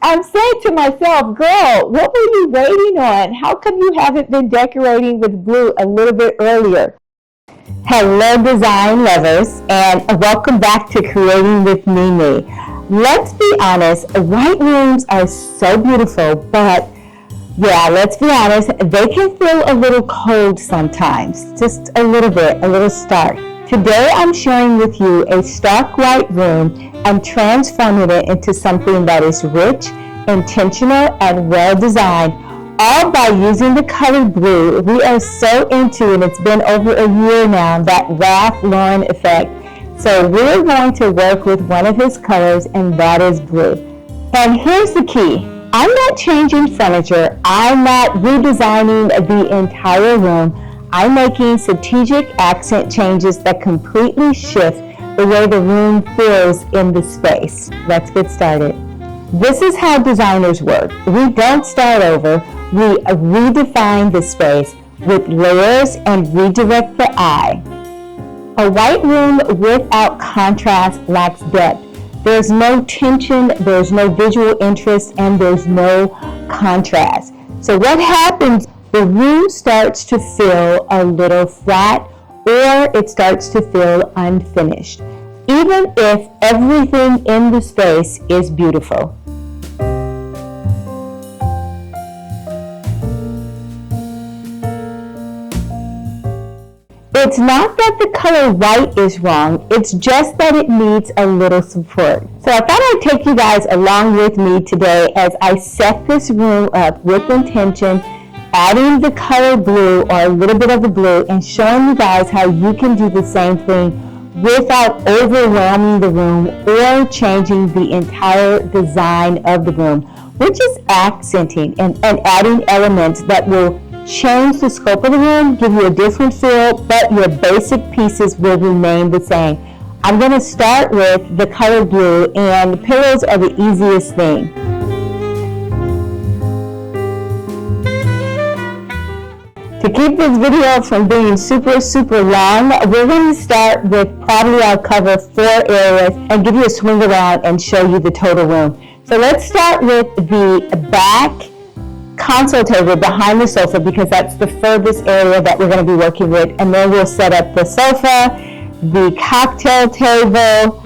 I'm saying to myself, girl, what were you waiting on? How come you haven't been decorating with blue a little bit earlier? Hello, design lovers, and welcome back to Creating with Mimi. Let's be honest, white rooms are so beautiful, but yeah, let's be honest, they can feel a little cold sometimes, just a little bit, a little stark. Today I'm sharing with you a stark white room and transforming it into something that is rich, intentional, and well designed, all by using the color blue. We are so into, and it's been over a year now, that Ralph Lauren effect. So we're going to work with one of his colors, and that is blue. And here's the key. I'm not changing furniture. I'm not redesigning the entire room. I'm making strategic accent changes that completely shift the way the room feels in the space. Let's get started. This is how designers work. We don't start over. We redefine the space with layers and redirect the eye. A white room without contrast lacks depth. There's no tension, there's no visual interest, and there's no contrast. So what happens? The room starts to feel a little flat, or it starts to feel unfinished, even if everything in the space is beautiful. It's not that the color white is wrong, it's just that it needs a little support. So I thought I'd take you guys along with me today as I set this room up with intention, adding the color blue or a little bit of the blue and showing you guys how you can do the same thing without overwhelming the room or changing the entire design of the room. We're just accenting and adding elements that will change the scope of the room, give you a different feel, but your basic pieces will remain the same. I'm going to start with the color blue, and pillows are the easiest thing. To keep this video from being super long, we're going to start with probably I'll cover 4 areas and give you a swing around and show you the total room. So let's start with the back console table behind the sofa, because that's the furthest area that we're going to be working with, and then we'll set up the sofa, the cocktail table,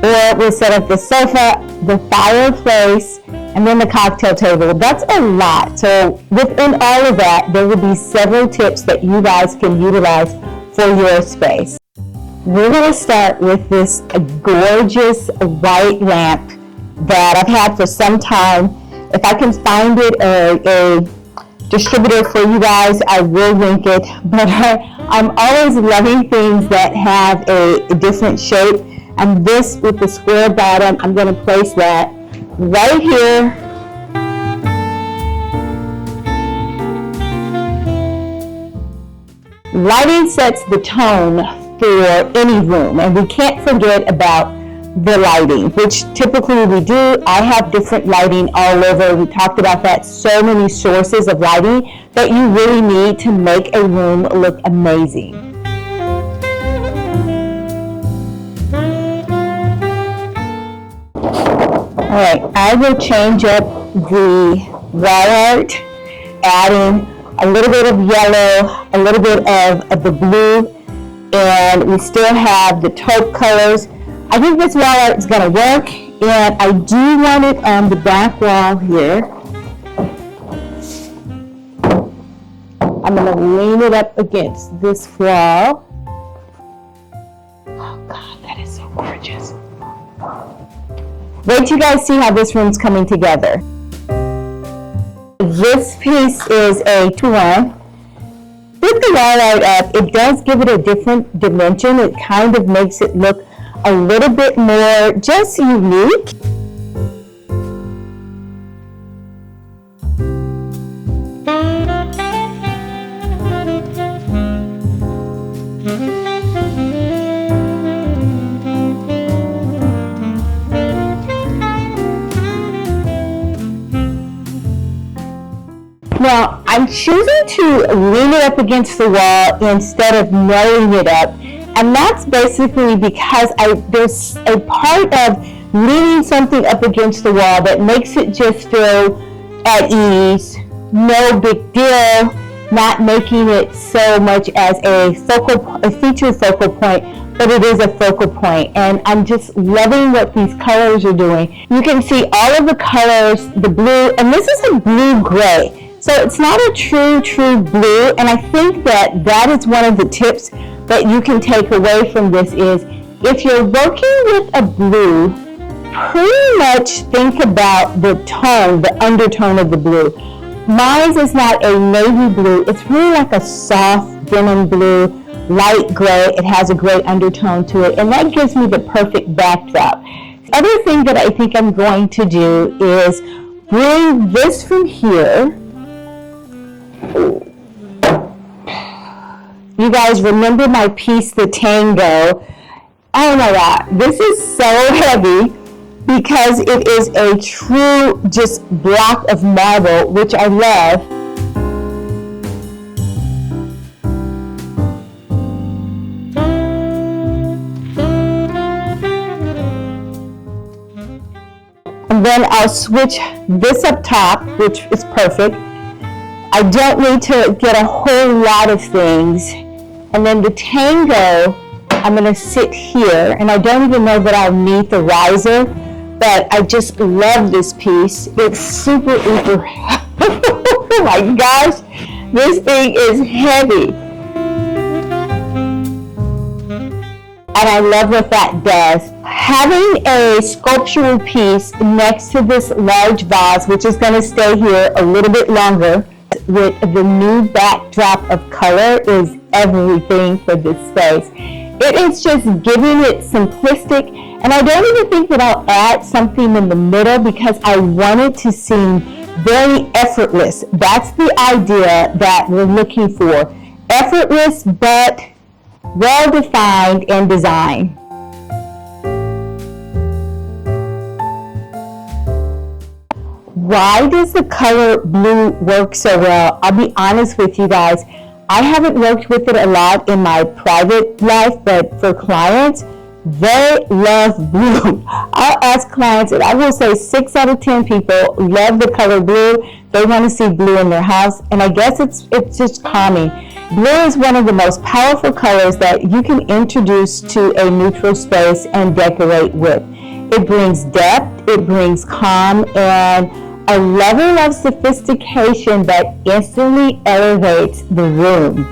or we'll set up the sofa, the fireplace, and then the cocktail table. That's a lot. So within all of that, there will be several tips that you guys can utilize for your space. We're going to start with this gorgeous white lamp that I've had for some time. If I can find it, a distributor for you guys, I will link it. But I'm always loving things that have a different shape. And this with the square bottom, I'm going to place that right here. Lighting sets the tone for any room, and we can't forget about the lighting, which typically we do. I have different lighting all over. We talked about that. So many sources of lighting that you really need to make a room look amazing. All right, I will change up the wall art, adding a little bit of yellow, a little bit of the blue, and we still have the taupe colors. I think this wall art is going to work, and I do want it on the back wall here. I'm going to lean it up against this wall. Oh God, that is so gorgeous. Wait till you guys see how this room's coming together. This piece is a 2-1. With the wall art up, it does give it a different dimension. It kind of makes it look a little bit more just unique. Now, I'm choosing to lean it up against the wall instead of nailing it up. And that's basically because there's a part of leaning something up against the wall that makes it just feel at ease, no big deal, not making it so much as a feature focal point, but it is a focal point. And I'm just loving what these colors are doing. You can see all of the colors, the blue, and this is a blue gray. So it's not a true blue, and I think that that is one of the tips that you can take away from this is if you're working with a blue, pretty much think about the tone, the undertone of the blue. Mine is not a navy blue. It's really like a soft denim blue, light gray. It has a gray undertone to it, and that gives me the perfect backdrop. The other thing that I think I'm going to do is bring this from here. You guys remember my piece, the Tango? Oh my God, this is so heavy because it is a true just block of marble, which I love. And then I'll switch this up top, which is perfect. I don't need to get a whole lot of things. And then the Tango, I'm going to sit here, and I don't even know that I'll need the riser, but I just love this piece. It's super uber. Oh my gosh, this thing is heavy. And I love what that does. Having a sculptural piece next to this large vase, which is going to stay here a little bit longer, with the new backdrop of color is everything for this space. It is just giving it simplistic, and I don't even think that I'll add something in the middle because I want it to seem very effortless. That's the idea that we're looking for. Effortless, but well-defined and designed. Why does the color blue work so well? I'll be honest with you guys. I haven't worked with it a lot in my private life, but for clients, they love blue. I'll ask clients, and I will say 6 out of 10 people love the color blue. They want to see blue in their house, and I guess it's just calming. Blue is one of the most powerful colors that you can introduce to a neutral space and decorate with. It brings depth, it brings calm, and a level of sophistication that instantly elevates the room.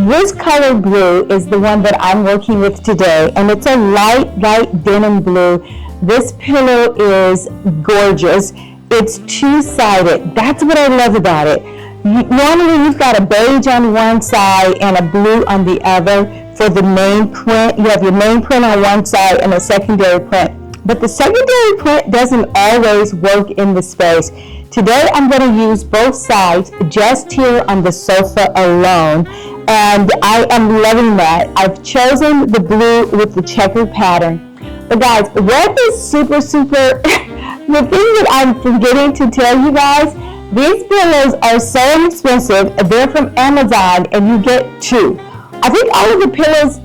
This color blue is the one that I'm working with today, and it's a light denim blue. This pillow is gorgeous. It's two-sided. That's what I love about it. Normally you've got a beige on one side and a blue on the other for the main print. You have your main print on one side and a secondary print. But the secondary print doesn't always work in the space. Today I'm going to use both sides just here on the sofa alone, and I am loving that. I've chosen the blue with the checkered pattern. But guys, what is super, the thing that I'm forgetting to tell you guys, these pillows are so inexpensive. They're from Amazon, and you get 2. I think all of the pillows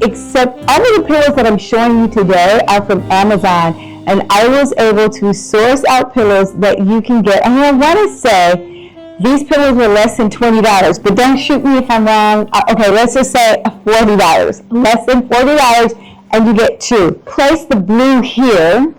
that I'm showing you today are from Amazon, and I was able to source out pillows that you can get. I mean, I want to say these pillows were less than $20, but don't shoot me if I'm wrong. Okay, let's just say $40. Less than $40, and you get 2. Place the blue here.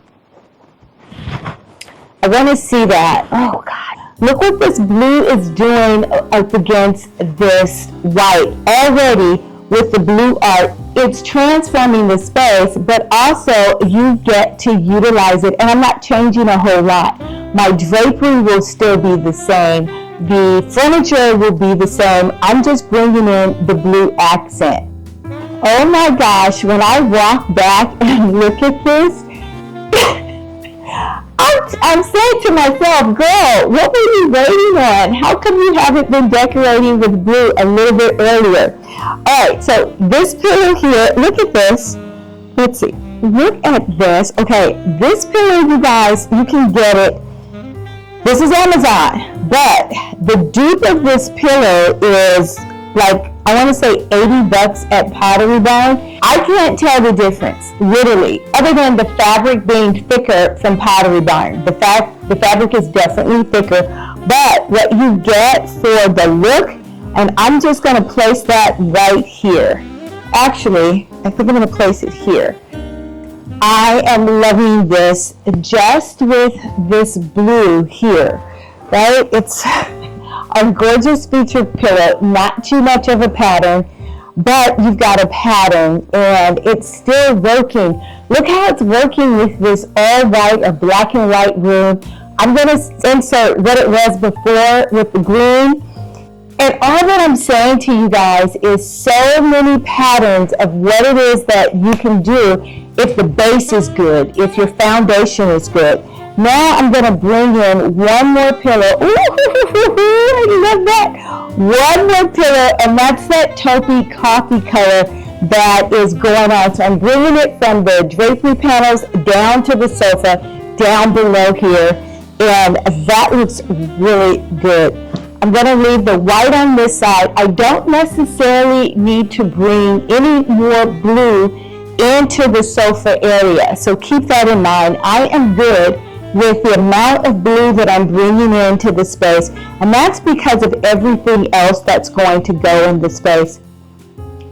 I want to see that. Oh, God. Look what this blue is doing up against this white already. With the blue art, it's transforming the space, but also you get to utilize it. And I'm not changing a whole lot. My drapery will still be the same. The furniture will be the same. I'm just bringing in the blue accent. Oh my gosh, when I walk back and look at this, I'm saying to myself, girl, what were you waiting on? How come you haven't been decorating with blue a little bit earlier? All right, so this pillow here, look at this. Let's see, look at this. Okay, this pillow, you guys, you can get it. This is Amazon, but the dupe of this pillow is like, I want to say 80 bucks at Pottery Barn. I can't tell the difference, literally, other than the fabric being thicker from Pottery Barn. The fabric is definitely thicker, but what you get for the look, and I'm just going to place that right here. Actually, I think I'm going to place it here. I am loving this just with this blue here, right? It's a gorgeous featured pillow, not too much of a pattern, but you've got a pattern and it's still working. Look how it's working with this all white or black and white room. I'm going to insert what it was before with the green. And all that I'm saying to you guys is so many patterns of what it is that you can do if the base is good, if your foundation is good. Now I'm going to bring in one more pillow. Ooh, I love that. One more pillow, and that's that taupey coffee color that is going on. So I'm bringing it from the drapery panels down to the sofa, down below here, and that looks really good. I'm going to leave the white on this side. I don't necessarily need to bring any more blue into the sofa area, so keep that in mind. I am good with the amount of blue that I'm bringing into the space, and that's because of everything else that's going to go in the space.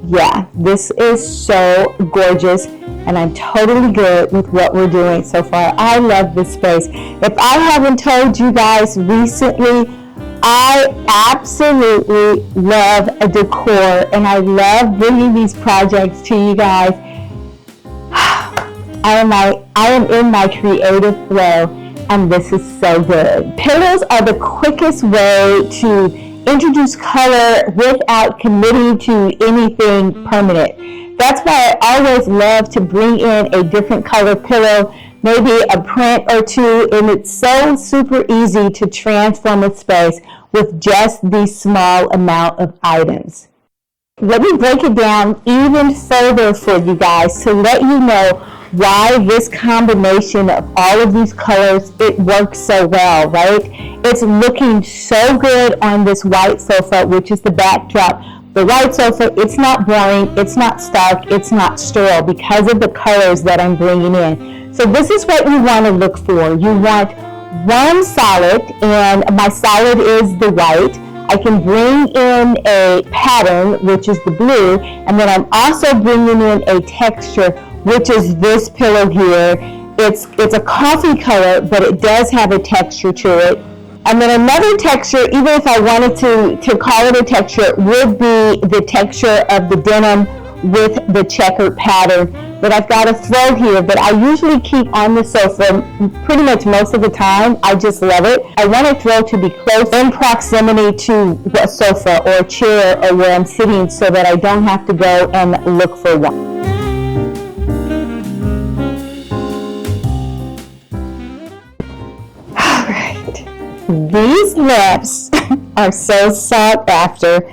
Yeah, this is so gorgeous, and I'm totally good with what we're doing so far. I love this space. If I haven't told you guys recently, I absolutely love a decor, and I love bringing these projects to you guys. I am in my creative flow, and this is so good. Pillows are the quickest way to introduce color without committing to anything permanent. That's why I always love to bring in a different color pillow, maybe a print or two, and it's so super easy to transform a space with just these small amount of items. Let me break it down even further for you guys to let you know why this combination of all of these colors, it works so well, right? It's looking so good on this white sofa, which is the backdrop. The white sofa, it's not boring, it's not stark, it's not sterile because of the colors that I'm bringing in. So this is what you want to look for. You want one solid, and my solid is the white. I can bring in a pattern, which is the blue, and then I'm also bringing in a texture, which is this pillow here. It's a coffee color, but it does have a texture to it. And then another texture, even if I wanted to call it a texture, would be the texture of the denim with the checkered pattern that I've got a throw here that I usually keep on the sofa pretty much most of the time. I just love it. I want a throw to be close in proximity to a sofa or a chair or where I'm sitting so that I don't have to go and look for one. All right, these lamps are so sought after.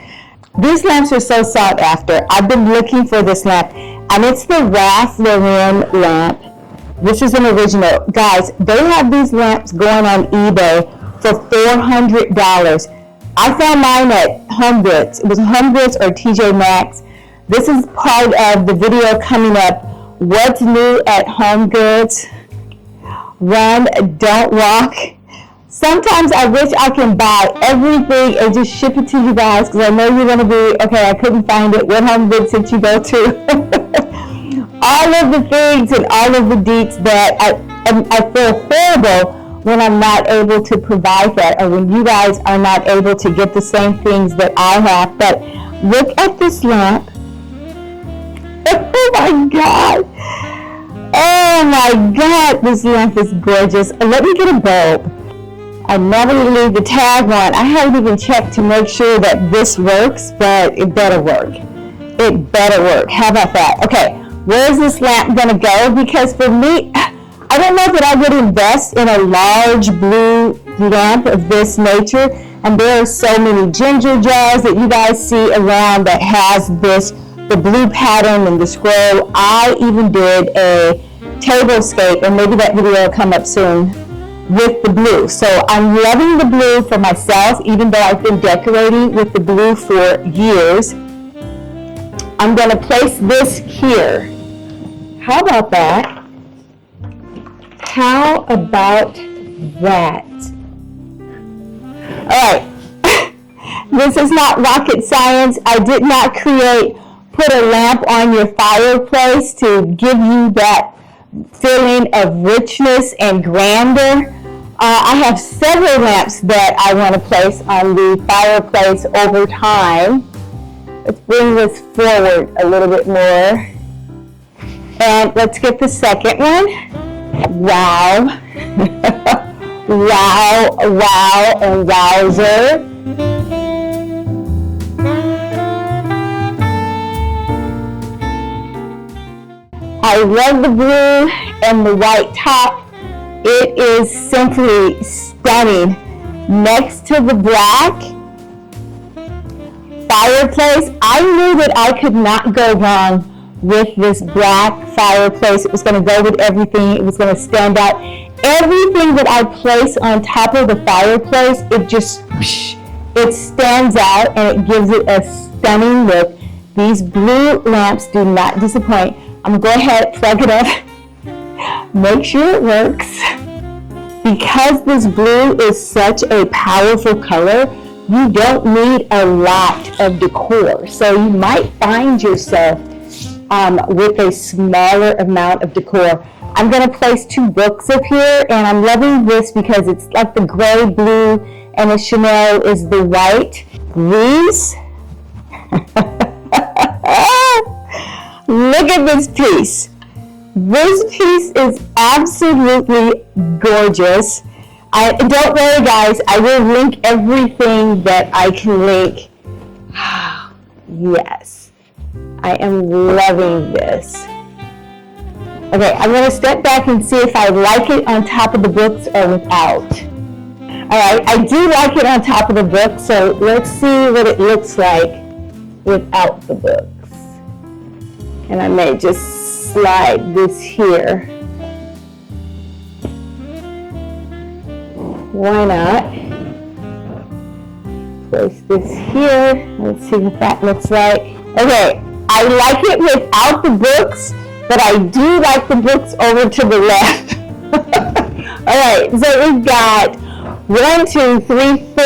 These lamps are so sought after. I've been looking for this lamp, and it's the Ralph Lauren lamp. This is an original. Guys, they have these lamps going on eBay for $400. I found mine at Home Goods. It was Home Goods or TJ Maxx. This is part of the video coming up. What's new at Home Goods? Run, don't walk. Sometimes I wish I can buy everything and just ship it to you guys, because I know you're going to be, okay, I couldn't find it. What Home Goods did you go to? All of the things and all of the deets that I feel horrible when I'm not able to provide that, or when you guys are not able to get the same things that I have. But look at this lamp. Oh my God. Oh my God, this lamp is gorgeous. Let me get a bulb. I never leave the tag on. I haven't even checked to make sure that this works, but it better work. It better work. How about that? Okay, where's this lamp gonna go? Because for me, I don't know that I would invest in a large blue lamp of this nature. And there are so many ginger jars that you guys see around that has the blue pattern and the scroll. I even did a tablescape, and maybe that video will come up soon. with the blue. So I'm loving the blue for myself, even though I've been decorating with the blue for years. I'm going to place this here. How about that? How about that? All right. This is not rocket science. I did not put a lamp on your fireplace to give you that feeling of richness and grandeur. I have several lamps that I want to place on the fireplace over time. Let's bring this forward a little bit more. And let's get the second one. Wow. Wow, wow, and wowzer. I love the blue and the white top. It is simply stunning. Next to the black fireplace, I knew that I could not go wrong with this black fireplace. It was going to go with everything. It was going to stand out. Everything that I place on top of the fireplace, it stands out and it gives it a stunning look. These blue lamps do not disappoint. I'm going to go ahead, plug it up, make sure it works. Because this blue is such a powerful color, you don't need a lot of decor. So you might find yourself with a smaller amount of decor. I'm going to place 2 books up here, and I'm loving this because it's like the gray blue and the Chanel is the white. These, look at this piece. This piece is absolutely gorgeous. Don't worry guys, I will link everything that I can link. Yes, I am loving this. Okay, I'm going to step back and see if I like it on top of the books or without. Alright, I do like it on top of the book, so let's see what it looks like without the books. And I may just slide this here. Why not? Place this here. Let's see what that looks like. Okay, I like it without the books, but I do like the books over to the left. Alright, so we've got 1, 2, 3, 4,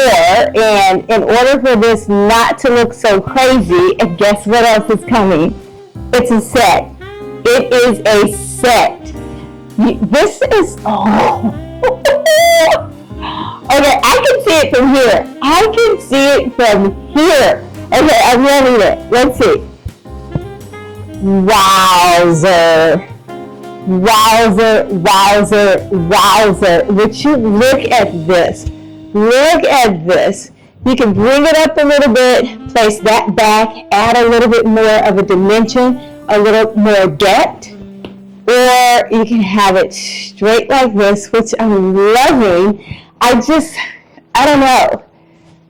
and in order for this not to look so crazy, guess what else is coming? It's a set. It is a set. This is, okay, I can see it from here. I can see it from here. Okay, I'm running it. Let's see. Wowzer. Wowzer, wowzer, wowzer. Would you look at this? Look at this. You can bring it up a little bit, place that back, add a little bit more of a dimension, a little more depth, or you can have it straight like this, which I'm loving. I don't know.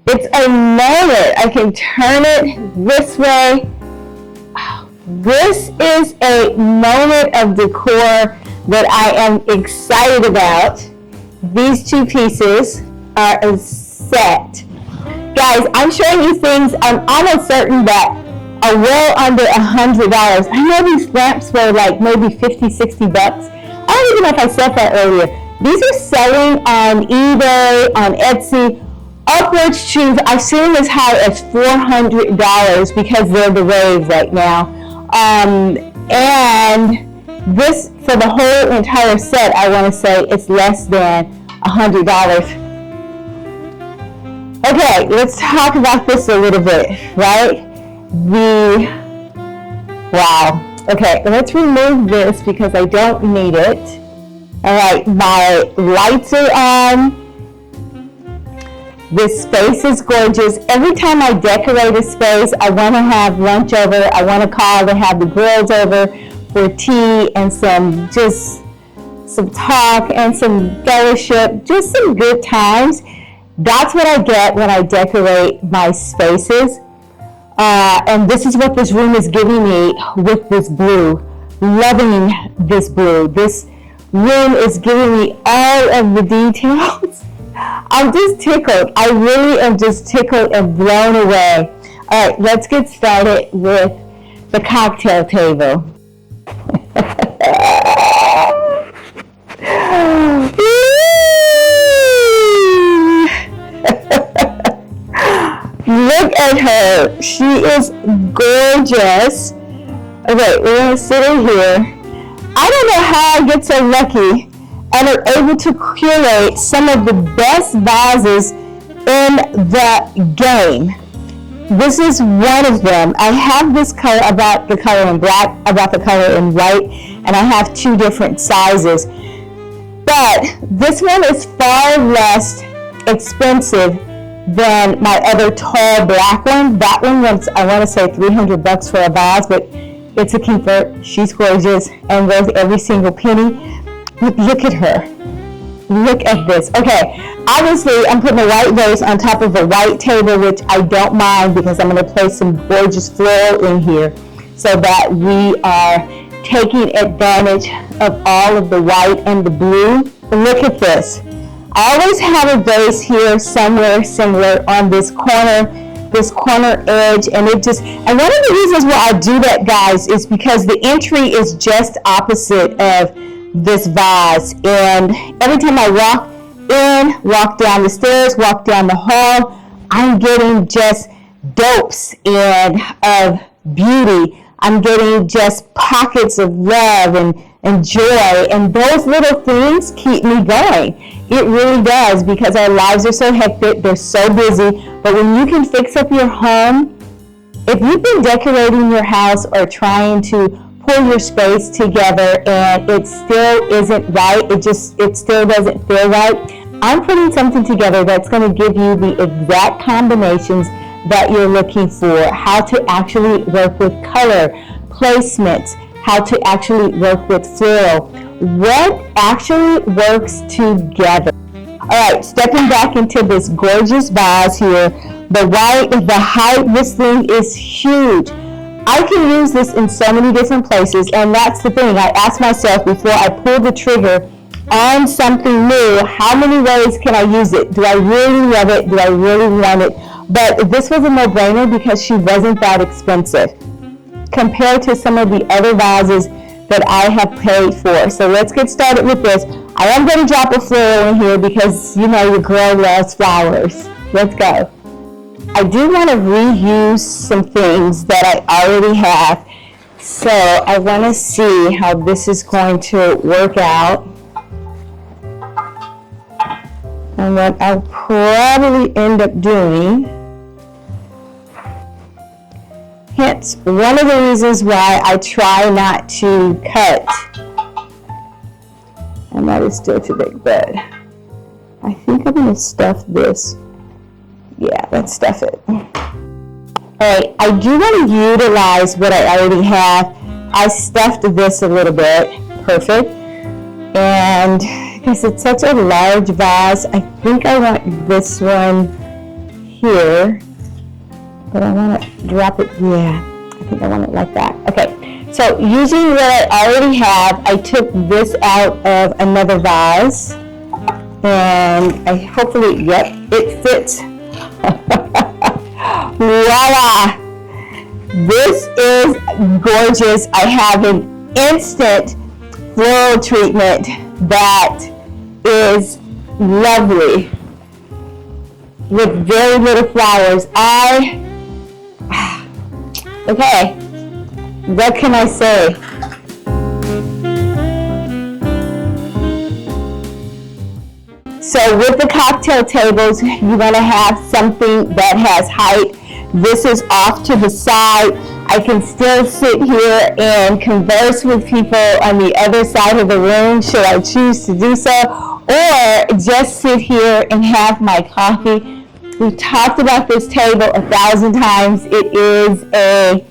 It's a moment. I can turn it this way. This is a moment of decor that I am excited about. These 2 pieces are a set. Guys, I'm showing you things I'm almost certain that are well under $100. I know these lamps were like maybe 50, 60 bucks. I don't even know if I said that earlier. These are selling on eBay, on Etsy, upwards to, I've seen as high as $400 because they're the rave right now. And this, for the whole entire set, I want to say it's less than $100. Okay, let's talk about this a little bit, right? Wow. Okay, let's remove this because I don't need it. All right, my lights are on. This space is gorgeous. Every time I decorate a space, I want to have lunch over. I want to call to have the girls over for tea and some talk and some fellowship, just some good times. That's what I get when I decorate my spaces. And this is what this room is giving me with this blue. Loving this blue. This room is giving me all of the details. I'm just tickled. I really am just tickled and blown away. All right, let's get started with the cocktail table. Look at her. She is gorgeous. Okay, we're going to sit in here. I don't know how I get so lucky and are able to curate some of the best vases in the game. This is one of them. I have this color, about the color in black, about the color in white, and I have two different sizes. But this one is far less expensive than my other tall black one. That one was, I want to say, $300 for a vase, but it's a keeper. She's gorgeous and worth every single penny. But look at her. Look at this. Okay, obviously I'm putting a white vase on top of a white table, which I don't mind because I'm going to place some gorgeous floral in here so that we are taking advantage of all of the white and the blue. Look at this. I always have a vase here somewhere similar on this corner edge, and and one of the reasons why I do that, guys, is because the entry is just opposite of this vase, and every time I walk down the stairs, walk down the hall, I'm getting just dopes and of beauty. I'm getting just pockets of love and joy, and those little things keep me going. It really does, because our lives are so hectic, they're so busy, but when you can fix up your home, if you've been decorating your house or trying to pull your space together and it still isn't right, it still doesn't feel right, I'm putting something together that's going to give you the exact combinations that you're looking for, how to actually work with color, placements, how to actually work with floral, what actually works together. All right, stepping back into this gorgeous vase here, the height, this thing is huge. I can use this in so many different places, and that's the thing. I ask myself before I pull the trigger on something new, how many ways can I use it? Do I really love it? Do I really want it? But this was a no-brainer because she wasn't that expensive compared to some of the other vases that I have paid for. So let's get started with this. I am going to drop a floral in here because, you know, your girl loves flowers. Let's go. I do want to reuse some things that I already have. So I want to see how this is going to work out. And what I'll probably end up doing, hence one of the reasons why I try not to cut, and that is still too big, but I think I'm going to stuff this. Yeah, let's stuff it. Alright, I do want to utilize what I already have. I stuffed this a little bit. Perfect. And because it's such a large vase, I think I want this one here. But I want to drop it, yeah, I think I want it like that. Okay, so using what I already have, I took this out of another vase, and I hopefully, yep, it fits. Voila! This is gorgeous. I have an instant floral treatment that is lovely with very little flowers. Okay, what can I say? So with the cocktail tables, you want to have something that has height. This is off to the side. I can still sit here and converse with people on the other side of the room, should I choose to do so, or just sit here and have my coffee. We've talked about this table 1,000 times. It is a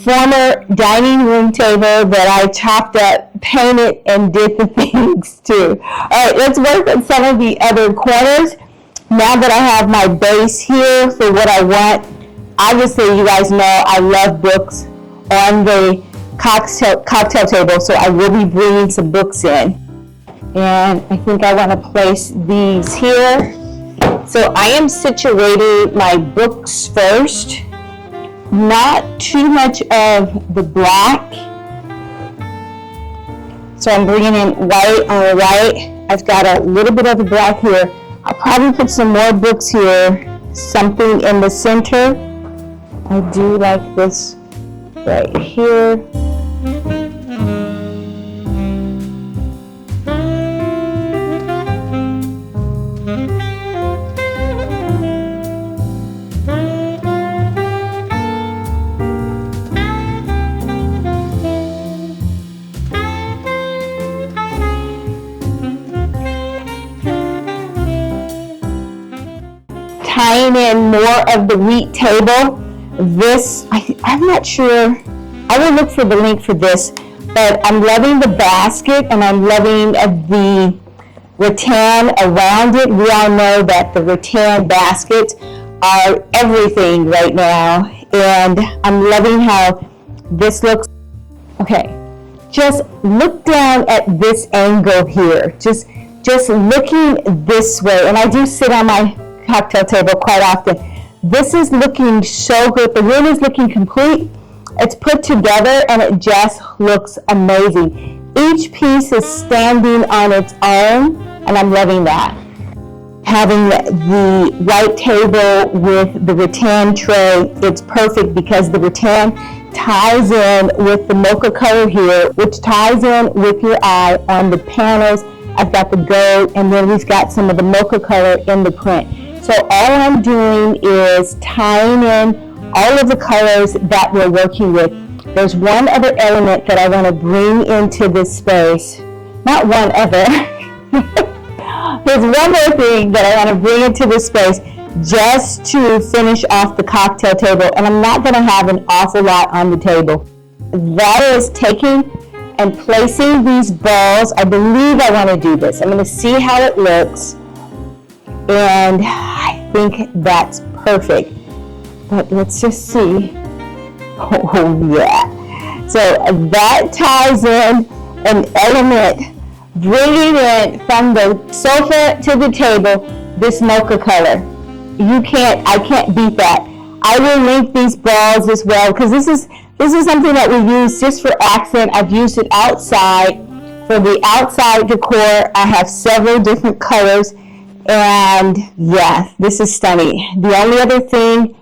former dining room table that I chopped up, painted, and did the things to. All right, let's work on some of the other corners. Now that I have my base here for what I want, obviously you guys know I love books on the cocktail table, so I will be bringing some books in. And I think I want to place these here. So I am situating my books first. Not too much of the black. So I'm bringing in white on white. I've got a little bit of the black here. I'll probably put some more books here, something in the center. I do like this right here. Tying in more of the wheat table. This, I'm not sure, I will look for the link for this, but I'm loving the basket and I'm loving the rattan around it. We all know that the rattan baskets are everything right now, and I'm loving how this looks. Okay, just look down at this angle here, just looking this way, and I do sit on my cocktail table quite often. This is looking so good. The room is looking complete. It's put together and it just looks amazing. Each piece is standing on its own, and I'm loving that. Having the white table with the rattan tray, it's perfect because the rattan ties in with the mocha color here, which ties in with your eye on the panels. I've got the gold, and then we've got some of the mocha color in the print. So all I'm doing is tying in all of the colors that we're working with. There's one other element that I want to bring into this space. Not one other. There's one more thing that I want to bring into this space just to finish off the cocktail table. And I'm not going to have an awful lot on the table. That is taking and placing these balls. I believe I want to do this. I'm going to see how it looks. And I think that's perfect. But let's just see. Oh yeah. So that ties in an element, bringing in from the sofa to the table, this mocha color. I can't beat that. I will link these balls as well, because this is something that we use just for accent. I've used it outside. For the outside decor, I have several different colors. And yeah, this is stunning. The only other thing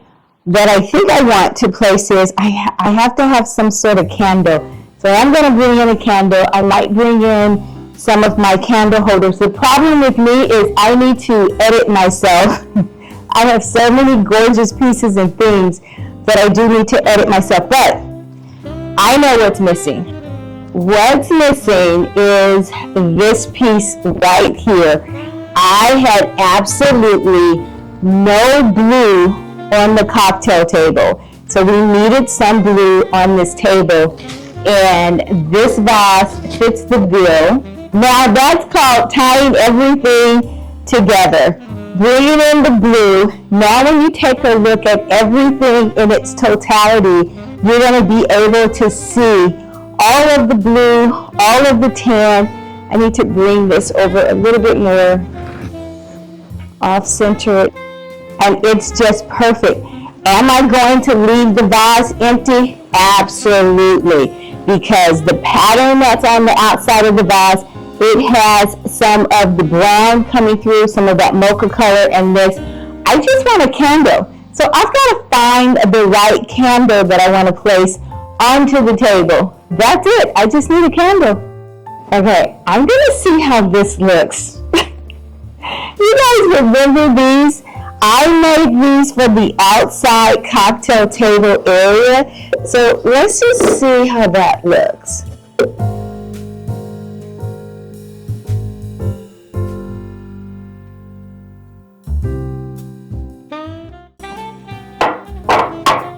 that I think I want to place is I have to have some sort of candle. So I'm going to bring in a candle. I might bring in some of my candle holders. The problem with me is I need to edit myself. I have so many gorgeous pieces and things that I do need to edit myself. But I know what's missing. What's missing is this piece right here. I had absolutely no blue on the cocktail table. So we needed some blue on this table. And this vase fits the bill. Now that's called tying everything together. Bringing in the blue. Now when you take a look at everything in its totality, you're going to be able to see all of the blue, all of the tan. I need to bring this over a little bit more. Off-center it, and it's just perfect. Am I going to leave the vase empty? Absolutely, because the pattern that's on the outside of the vase, it has some of the brown coming through, some of that mocha color, and this. I just want a candle. So I've got to find the right candle that I want to place onto the table. That's it. I just need a candle. Okay, I'm going to see how this looks. You guys remember these? I made these for the outside cocktail table area. So let's just see how that looks.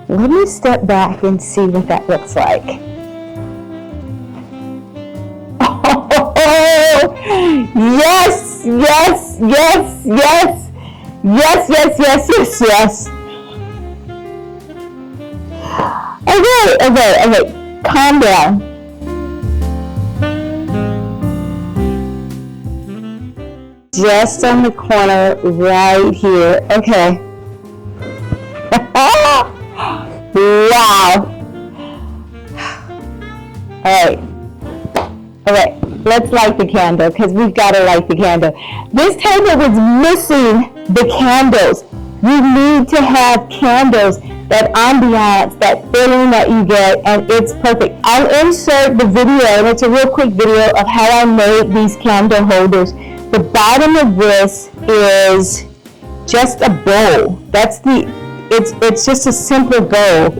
Let me step back and see what that looks like. Oh, yes, yes, yes, yes. Yes, yes, yes, yes, yes. Okay. Calm down. just on the corner right here. Okay. Wow. All right, let's light the candle because we've got to light the candle. This table was missing the candles. You need to have candles, that ambiance, that feeling that you get, and it's perfect. I'll insert the video, and it's a real quick video of how I made these candle holders. The bottom of this is just a bowl. It's just a simple bowl.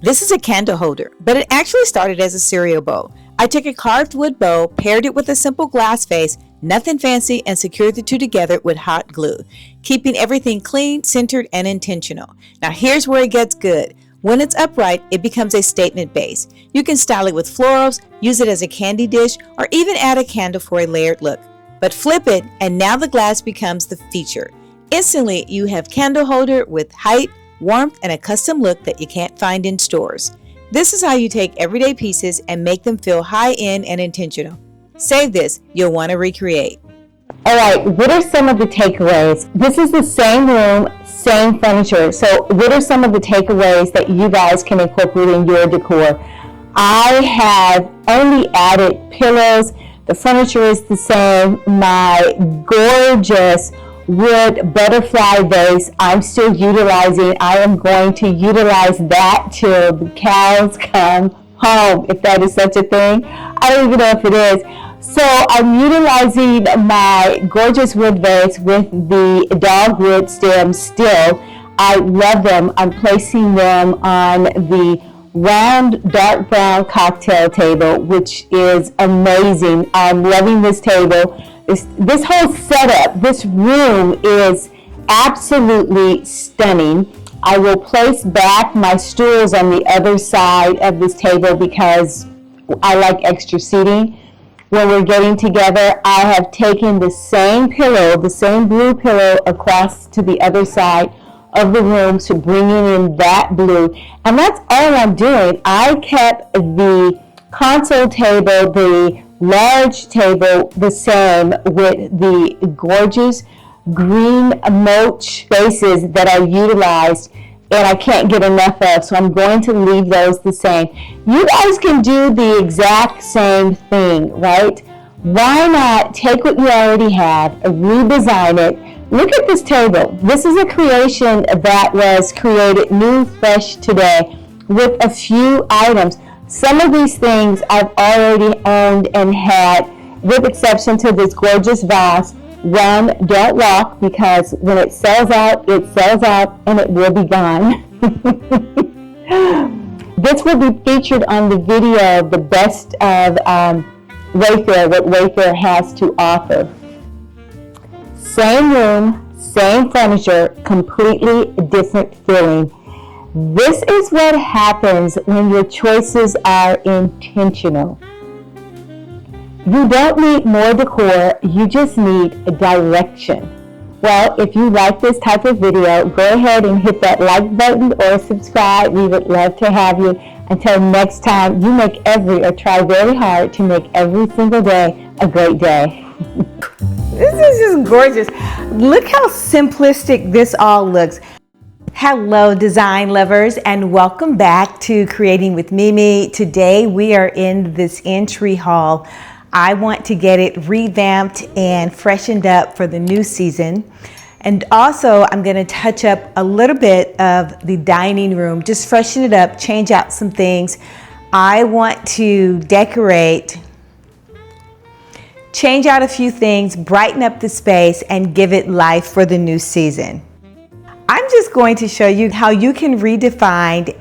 This is a candle holder, but it actually started as a cereal bowl. I took a carved wood bowl, paired it with a simple glass vase, nothing fancy, and secured the two together with hot glue, keeping everything clean, centered, and intentional. Now here's where it gets good. When it's upright, it becomes a statement base. You can style it with florals, use it as a candy dish, or even add a candle for a layered look. But flip it, and now the glass becomes the feature. Instantly, you have candle holder with height, warmth, and a custom look that you can't find in stores. This is how you take everyday pieces and make them feel high-end and intentional. Save this, you'll want to recreate. All right, what are some of the takeaways? This is the same room, same furniture. So what are some of the takeaways that you guys can incorporate in your decor? I have only added pillows. The furniture is the same. My gorgeous wood butterfly vase, I'm still utilizing. I am going to utilize that till the cows come home, if that is such a thing. I don't even know if it is. So I'm utilizing my gorgeous wood vase with the dogwood stems still. I love them. I'm placing them on the round dark brown cocktail table, which is amazing. I'm loving this table. This whole setup, this room is absolutely stunning. I will place back my stools on the other side of this table because I like extra seating. When we're getting together, I have taken the same pillow, the same blue pillow, across to the other side of the room to bringing in that blue. And that's all I'm doing. I kept the console table, the large table, the same, with the gorgeous green mulch bases that I utilized and I can't get enough of, so I'm going to leave those the same. You guys can do the exact same thing, right? Why not take what you already have, redesign it? Look at this table. This is a creation that was created new, fresh today with a few items. Some of these things I've already owned and had, with exception to this gorgeous vase. Run, don't walk, because when it sells out, and it will be gone. This will be featured on the video, the best of Wayfair, what Wayfair has to offer. Same room, same furniture, completely different feeling. This is what happens when your choices are intentional. You don't need more decor, you just need a direction. Well, if you like this type of video, go ahead and hit that like button or subscribe. We would love to have you. Until next time, you make try very hard to make every single day a great day. This is just gorgeous. Look how simplistic this all looks. Hello design lovers, and welcome back to Creating with Mimi. Today we are in this entry hall. I want to get it revamped and freshened up for the new season. And also I'm going to touch up a little bit of the dining room, just freshen it up, change out some things. I want to decorate, change out a few things, brighten up the space, and give it life for the new season. I'm just going to show you how you can redesign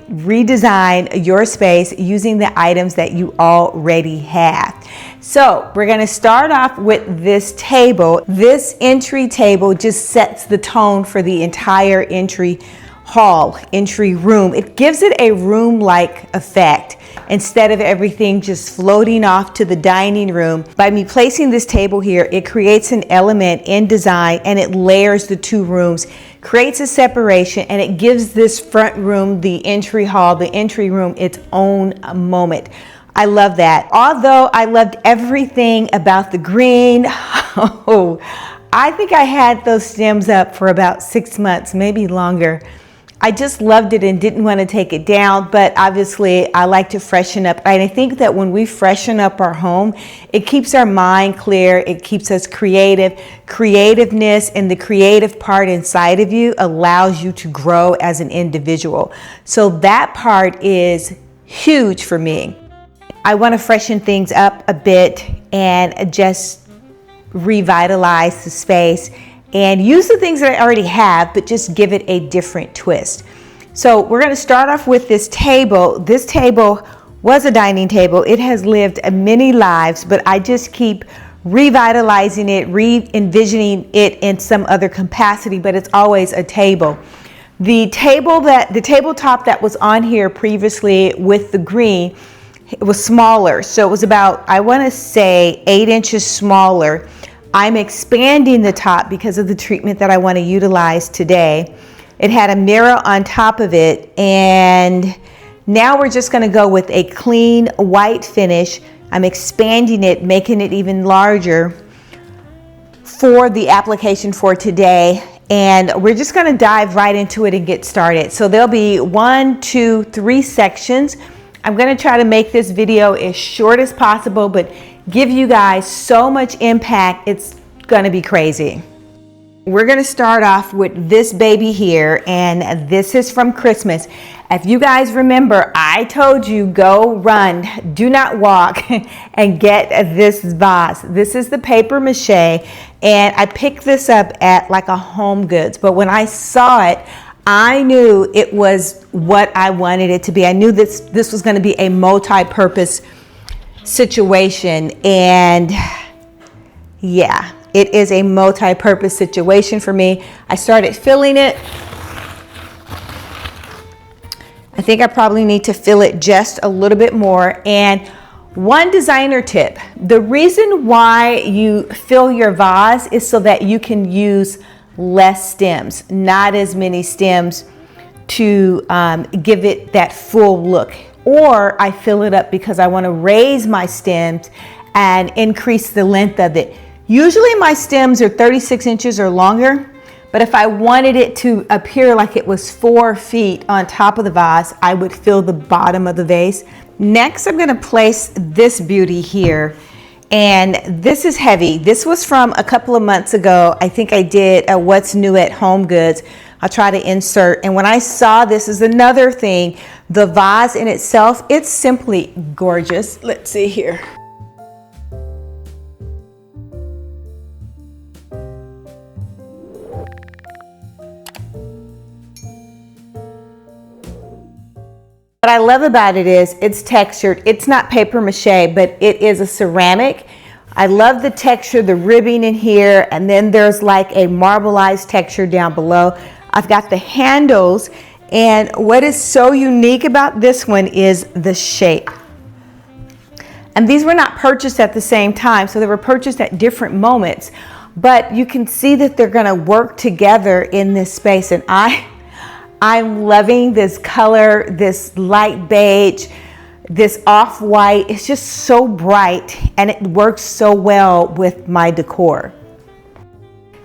your space using the items that you already have. So we're going to start off with this table. This entry table just sets the tone for the entire entry hall, entry room. It gives it a room-like effect instead of everything just floating off to the dining room. By me placing this table here, it creates an element in design and it layers the two rooms, creates a separation, and it gives this front room, the entry hall, the entry room, its own moment. I love that. Although I loved everything about the green, I think I had those stems up for about 6 months, maybe longer. I just loved it and didn't want to take it down, but obviously I like to freshen up. And I think that when we freshen up our home, it keeps our mind clear, it keeps us creative. Creativeness and the creative part inside of you allows you to grow as an individual. So that part is huge for me. I want to freshen things up a bit and just revitalize the space and use the things that I already have, but just give it a different twist. So we're going to start off with this table. This table was a dining table. It has lived many lives, but I just keep revitalizing it, re-envisioning it in some other capacity, but it's always a table. The tabletop that was on here previously with the green, it was smaller. So it was about, I want to say 8 inches smaller. I'm expanding the top because of the treatment that I want to utilize today. It had a mirror on top of it, and now we're just going to go with a clean white finish. I'm expanding it, making it even larger for the application for today, and we're just going to dive right into it and get started. So there'll be 1, 2, 3 sections. I'm going to try to make this video as short as possible, but give you guys so much impact, it's going to be crazy. We're going to start off with this baby here, and this is from Christmas. If you guys remember, I told you go run, do not walk, and get this vase. This is the paper mache, and I picked this up at like a Home Goods, but when I saw it, I knew it was what I wanted it to be. I knew this was going to be a multi-purpose situation, and yeah, it is a multi-purpose situation for me. I started filling it. I think I probably need to fill it just a little bit more. And one designer tip, the reason why you fill your vase is so that you can use less stems, not as many stems to give it that full look. Or I fill it up because I want to raise my stems and increase the length of it. Usually my stems are 36 inches or longer, but if I wanted it to appear like it was 4 feet on top of the vase, I would fill the bottom of the vase. Next, I'm going to place this beauty here, and this is heavy. This was from a couple of months ago. I think I did a What's New at Home Goods. I'll try to insert. And when I saw this is another thing, the vase in itself, it's simply gorgeous. Let's see here. What I love about it is it's textured. It's not paper mache, but it is a ceramic. I love the texture, the ribbing in here, and then there's like a marbleized texture down below. I've got the handles, and what is so unique about this one is the shape. And these were not purchased at the same time, so they were purchased at different moments, but you can see that they're going to work together in this space, and I'm loving this color, this light beige, this off-white. It's just so bright, and it works so well with my decor.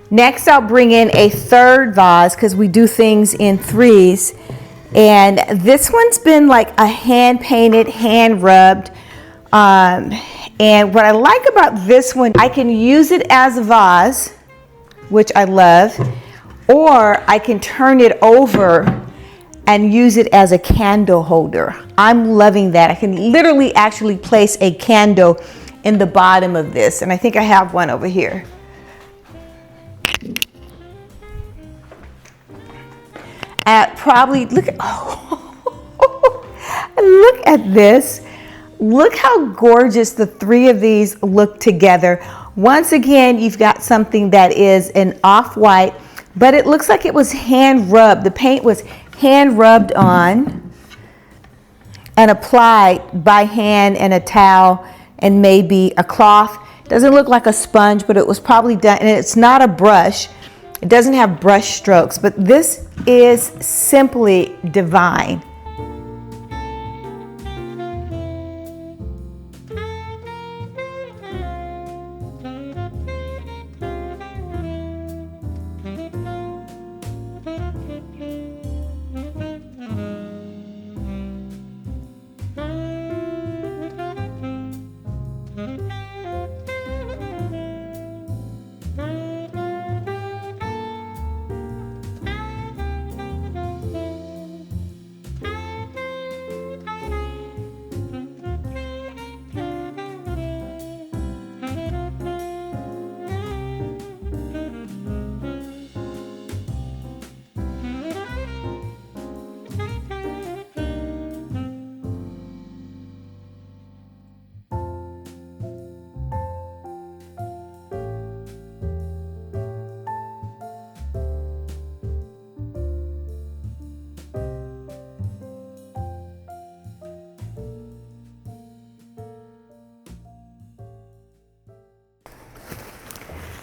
Next, I'll bring in a third vase because we do things in threes. And this one's been like a hand-painted, hand-rubbed. And what I like about this one, I can use it as a vase, which I love, or I can turn it over and use it as a candle holder. I'm loving that. I can literally actually place a candle in the bottom of this. And I think I have one over here. Probably look at look at this. Look how gorgeous the three of these look together. Once again, you've got something that is an off-white, but it looks like it was hand rubbed. The paint was hand rubbed on and applied by hand and a towel and maybe a cloth. It doesn't look like a sponge, but it was probably done, and it's not a brush. It doesn't have brush strokes, but this is simply divine.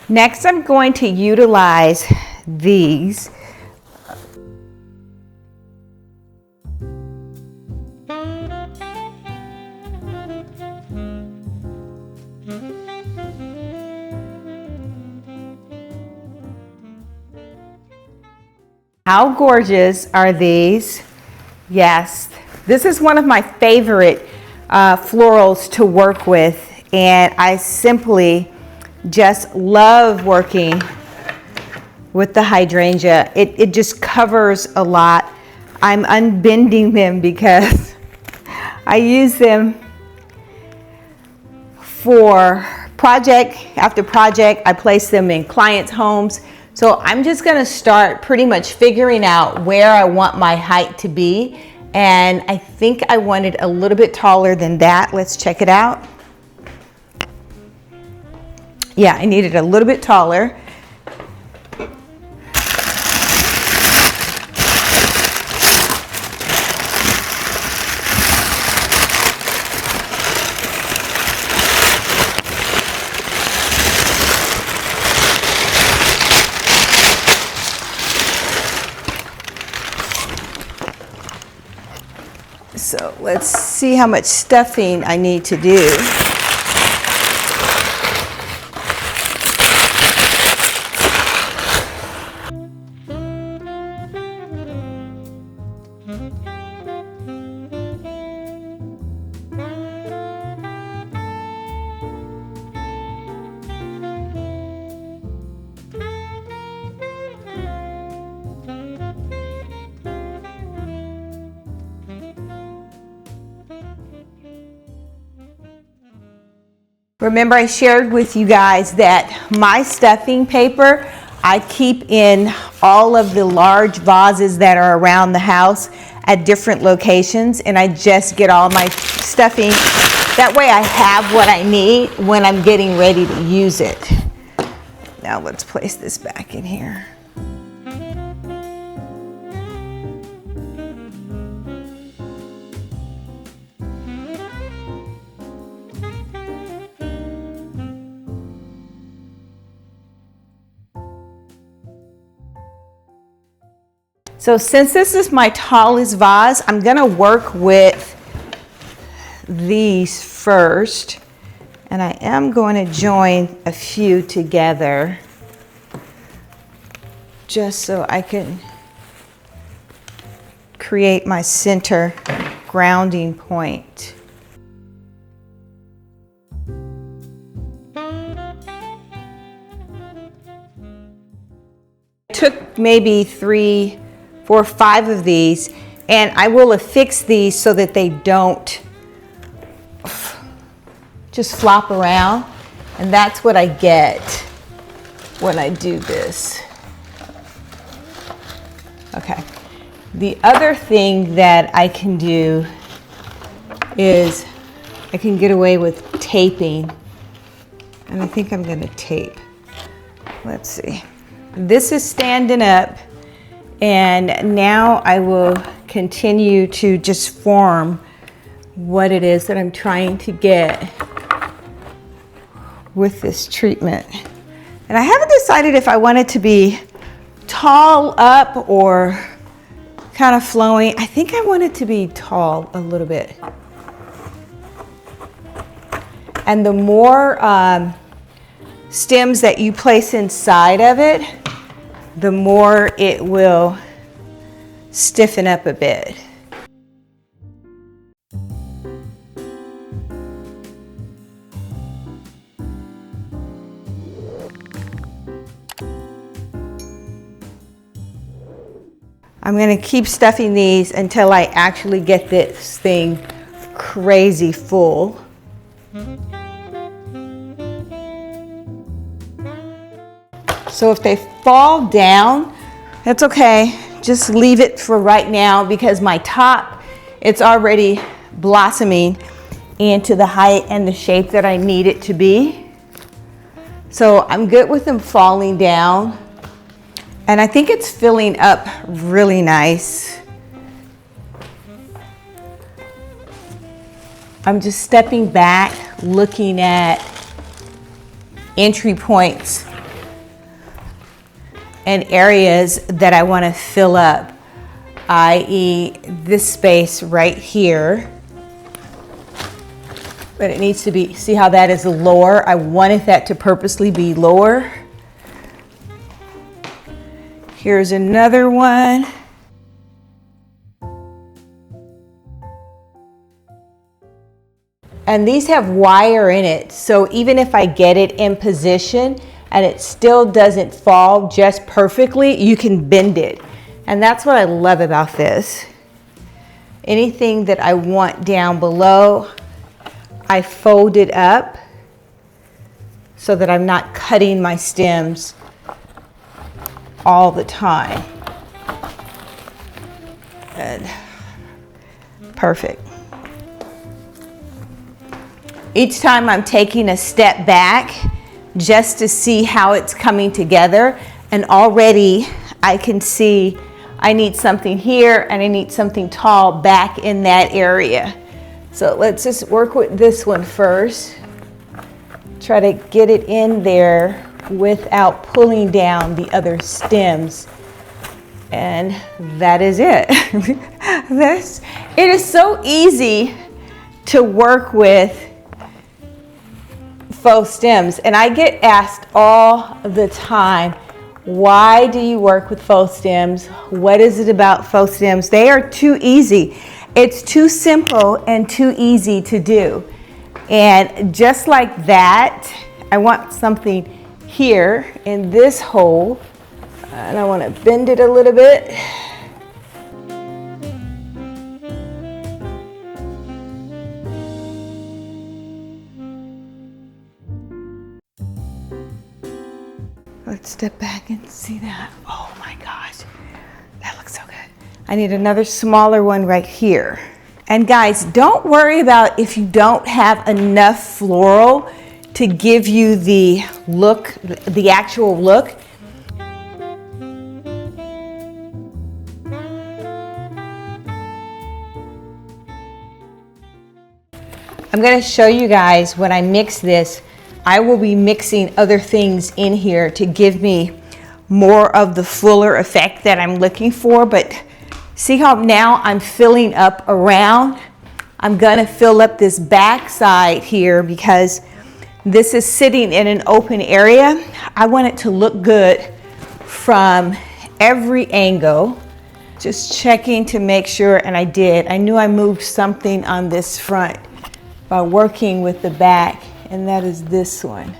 Next, I'm going to utilize these. How gorgeous are these? Yes, this is one of my favorite florals to work with, and I simply just love working with the hydrangea. It just covers a lot. I'm unbending them because I use them for project after project. I place them in clients' homes. So I'm just gonna start pretty much figuring out where I want my height to be. And I think I want it a little bit taller than that. Let's check it out. Yeah, I need it a little bit taller. So let's see how much stuffing I need to do. Remember, I shared with you guys that my stuffing paper, I keep in all of the large vases that are around the house at different locations, and I just get all my stuffing. That way I have what I need when I'm getting ready to use it. Now let's place this back in here. So since this is my tallest vase, I'm gonna work with these first. And I am going to join a few together just so I can create my center grounding point. Took maybe 3, 4, 5 of these, and I will affix these so that they don't just flop around, and that's what I get when I do this. Okay. The other thing that I can do is I can get away with taping, and I think I'm going to tape. Let's see. This is standing up. And now I will continue to just form what it is that I'm trying to get with this treatment. And I haven't decided if I want it to be tall up or kind of flowing. I think I want it to be tall a little bit. And the more stems that you place inside of it, the more it will stiffen up a bit. I'm going to keep stuffing these until I actually get this thing crazy full. So if they fall down, that's okay. Just leave it for right now because my top, it's already blossoming into the height and the shape that I need it to be. So I'm good with them falling down. And I think it's filling up really nice. I'm just stepping back, looking at entry points and areas that I want to fill up, i.e. this space right here. But it needs to be, see how that is lower? I wanted that to purposely be lower. Here's another one. And these have wire in it, so even if I get it in position and it still doesn't fall just perfectly, you can bend it. And that's what I love about this. Anything that I want down below, I fold it up so that I'm not cutting my stems all the time. And perfect. Each time I'm taking a step back just to see how it's coming together, and already I can see I need something here and I need something tall back in that area. So let's just work with this one first. Try to get it in there without pulling down the other stems. And that is it. It is so easy to work with faux stems, and I get asked all the time, why do you work with faux stems? What is it about faux stems? They are too easy. It's too simple and too easy to do. And just like that, I want something here in this hole, and I want to bend it a little bit. Let's step back and see that. Oh my gosh, that looks so good. I need another smaller one right here. And guys, don't worry about if you don't have enough floral to give you the look, the actual look. I'm going to show you guys when I mix this. I will be mixing other things in here to give me more of the fuller effect that I'm looking for. But see how now I'm filling up around? I'm gonna fill up this back side here because this is sitting in an open area. I want it to look good from every angle. Just checking to make sure, and I did. I knew I moved something on this front by working with the back, and that is this one.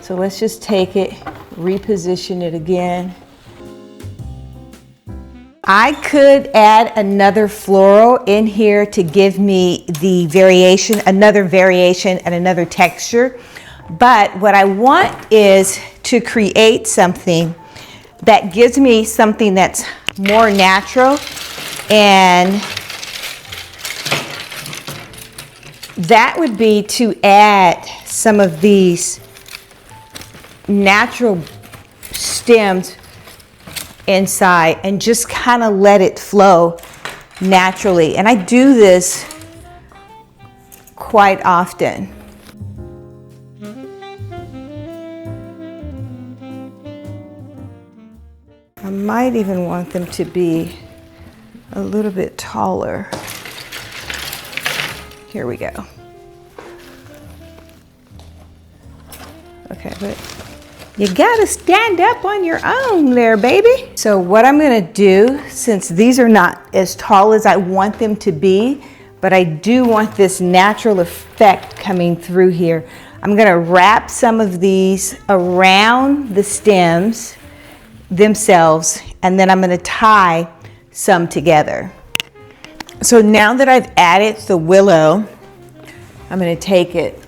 So let's just take it, reposition it again. I could add another floral in here to give me the variation, another variation and another texture. But what I want is to create something that gives me something that's more natural, and that would be to add some of these natural stems inside and just kind of let it flow naturally. And I do this quite often. I might even want them to be a little bit taller. Here we go. Okay, but you gotta stand up on your own there, baby. So what I'm gonna do, since these are not as tall as I want them to be, but I do want this natural effect coming through here, I'm gonna wrap some of these around the stems themselves, and then I'm gonna tie some together. So now that I've added the willow, I'm gonna take it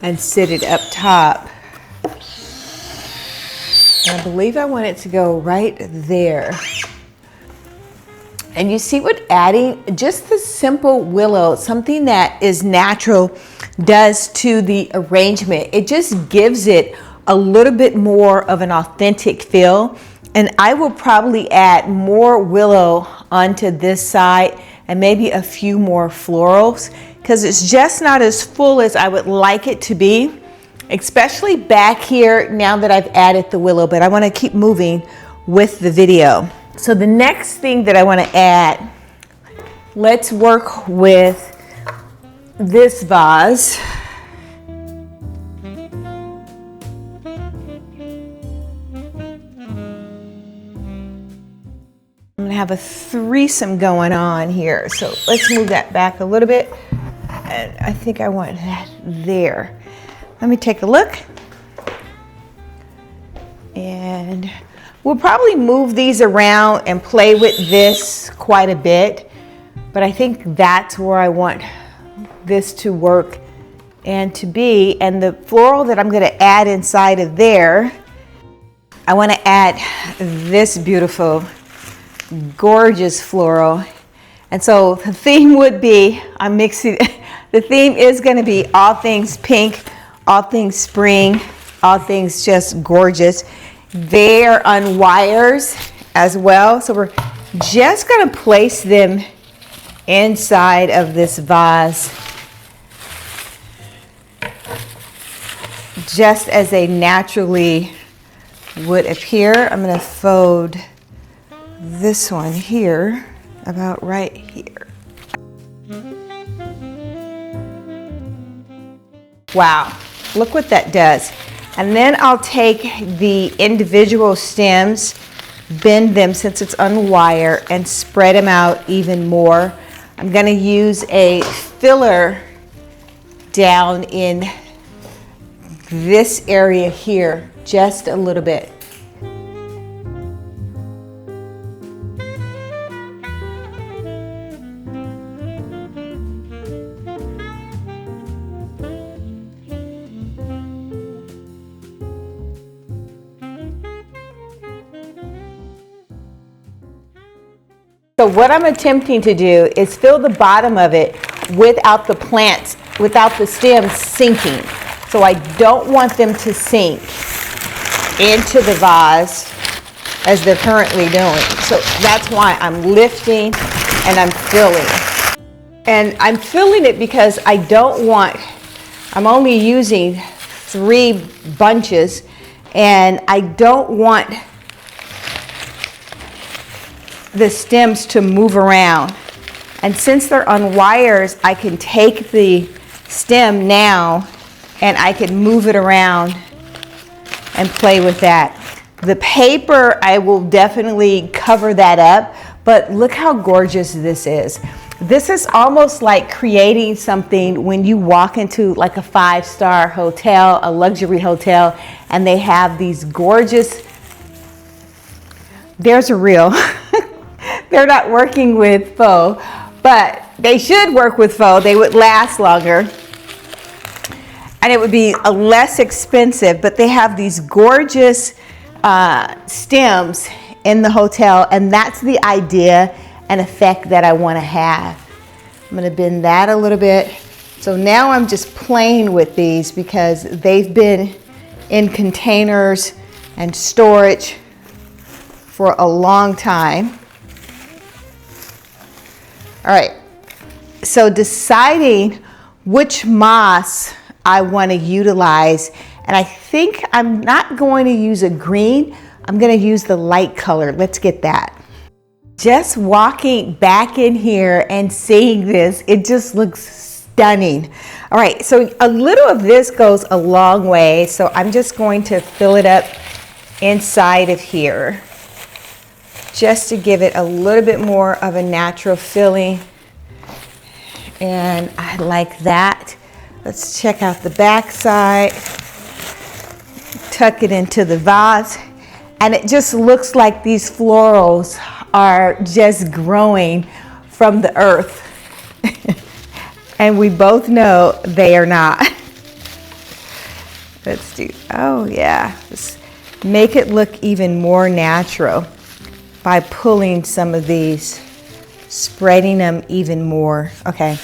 and sit it up top. And I believe I want it to go right there. And you see what adding just the simple willow, something that is natural, does to the arrangement. It just gives it a little bit more of an authentic feel. And I will probably add more willow onto this side and maybe a few more florals, because it's just not as full as I would like it to be. especially back here now that I've added the willow, but I want to keep moving with the video. So the next thing that I want to add, let's work with this vase. I'm gonna have a threesome going on here. So let's move that back a little bit. And I think I want that there. Let me take a look. And we'll probably move these around and play with this quite a bit. But I think that's where I want this to work and to be. And the floral that I'm gonna add inside of there, I wanna add this beautiful, gorgeous floral. And so the theme would be, I'm mixing, the theme is gonna be all things pink, all things spring, all things just gorgeous. They're on wires as well. So we're just gonna place them inside of this vase just as they naturally would appear. I'm gonna fold this one here about right here. Wow, look what that does. And then I'll take the individual stems, bend them since it's on wire, and spread them out even more. I'm gonna use a filler down in this area here, just a little bit. So what I'm attempting to do is fill the bottom of it without the plants, without the stems sinking. So I don't want them to sink into the vase as they're currently doing. So that's why I'm lifting and I'm filling. And I'm filling it because I don't want, I'm only using 3 bunches and I don't want the stems to move around. And since they're on wires, I can take the stem now and I can move it around and play with that. The paper, I will definitely cover that up, but look how gorgeous this is. This is almost like creating something when you walk into like a 5-star hotel, a luxury hotel, and they have these gorgeous, there's a reel. They're not working with faux, but they should work with faux. They would last longer and it would be less expensive, but they have these gorgeous stems in the hotel, and that's the idea and effect that I want to have. I'm going to bend that a little bit. So now I'm just playing with these because they've been in containers and storage for a long time. All right, so deciding which moss I want to utilize, and I think I'm not going to use a green, I'm going to use the light color. Let's get that. Just walking back in here and seeing this, it just looks stunning. All right, so a little of this goes a long way, so I'm just going to fill it up inside of here just to give it a little bit more of a natural filling. And I like that. Let's check out the back side. Tuck it into the vase. And it just looks like these florals are just growing from the earth. And we both know they are not. Let's do, oh yeah. Just make it look even more natural by pulling some of these, spreading them even more. Okay.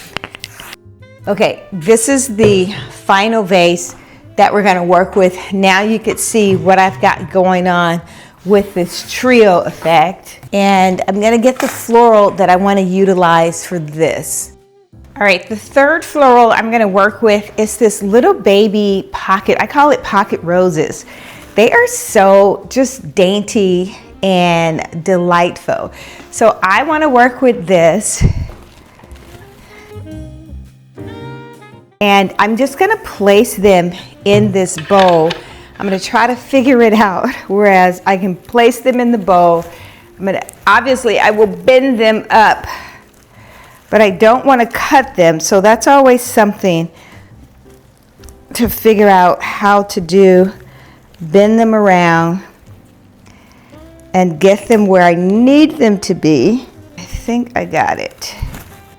Okay, this is the final vase that we're gonna work with. Now you can see what I've got going on with this trio effect. And I'm gonna get the floral that I wanna utilize for this. All All right, the third floral I'm gonna work with is this little baby pocket. I call it pocket roses. They are so just dainty and delightful. So I wanna work with this. And I'm just gonna place them in this bowl. I'm gonna try to figure it out, whereas I can place them in the bowl. Obviously I will bend them up, but I don't wanna cut them, so that's always something to figure out how to do. Bend them around and get them where I need them to be. I think I got it.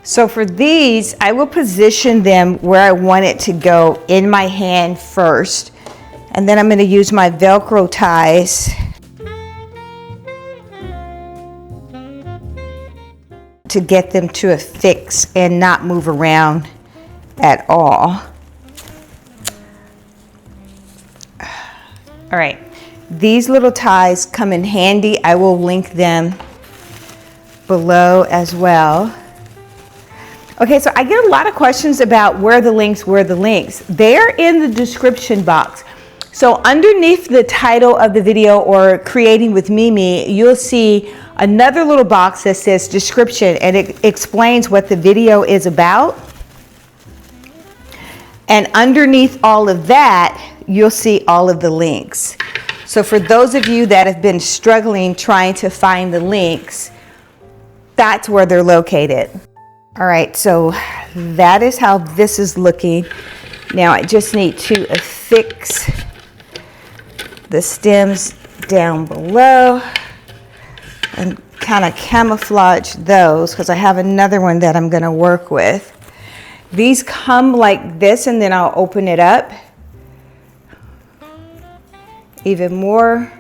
So for these, I will position them where I want it to go in my hand first. And then I'm going to use my Velcro ties to get them to affix and not move around at all. All right, these little ties come in handy. I will link them below as well. Okay, so I get a lot of questions about where are the links. They're in the description box. So underneath the title of the video or Creating with Mimi, you'll see another little box that says description, and it explains what the video is about. And underneath all of that, you'll see all of the links. So for those of you that have been struggling trying to find the links, that's where they're located. All right, so that is how this is looking. Now I just need to affix the stems down below and kind of camouflage those because I have another one that I'm going to work with. These come like this, and then I'll open it up even more.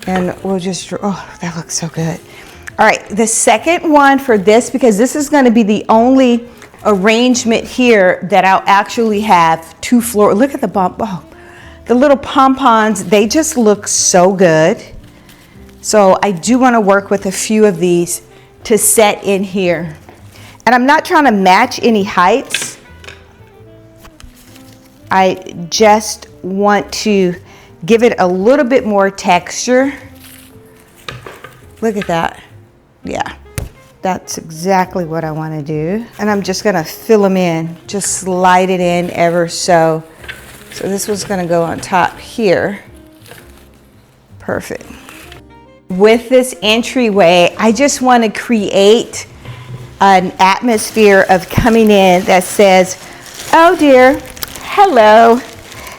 And we'll just, oh, that looks so good. All right, the second one for this, because this is going to be the only arrangement here that I'll actually have two floor. Look at the bump. Oh, the little pom-poms, they just look so good. So I do want to work with a few of these to set in here. And I'm not trying to match any heights. I just want to give it a little bit more texture. Look at that. Yeah, that's exactly what I want to do. And I'm just going to fill them in, just slide it in ever so. So this one's going to go on top here. Perfect. With this entryway, I just want to create an atmosphere of coming in that says, oh dear, hello,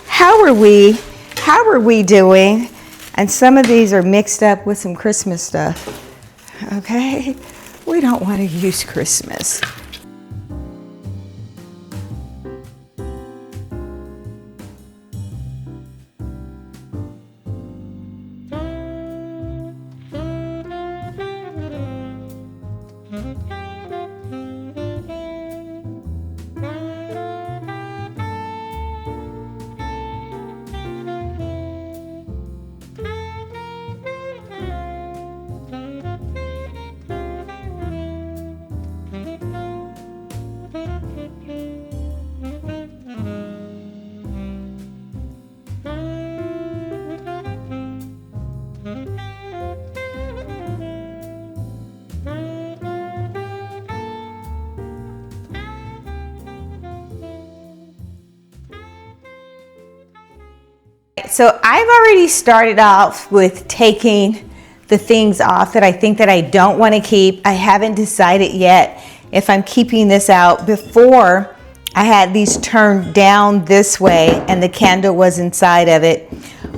how are we? How are we doing? And some of these are mixed up with some Christmas stuff. Okay, we don't want to use Christmas. So I've already started off with taking the things off that I think that I don't want to keep. I haven't decided yet if I'm keeping this out. Before, I had these turned down this way and the candle was inside of it.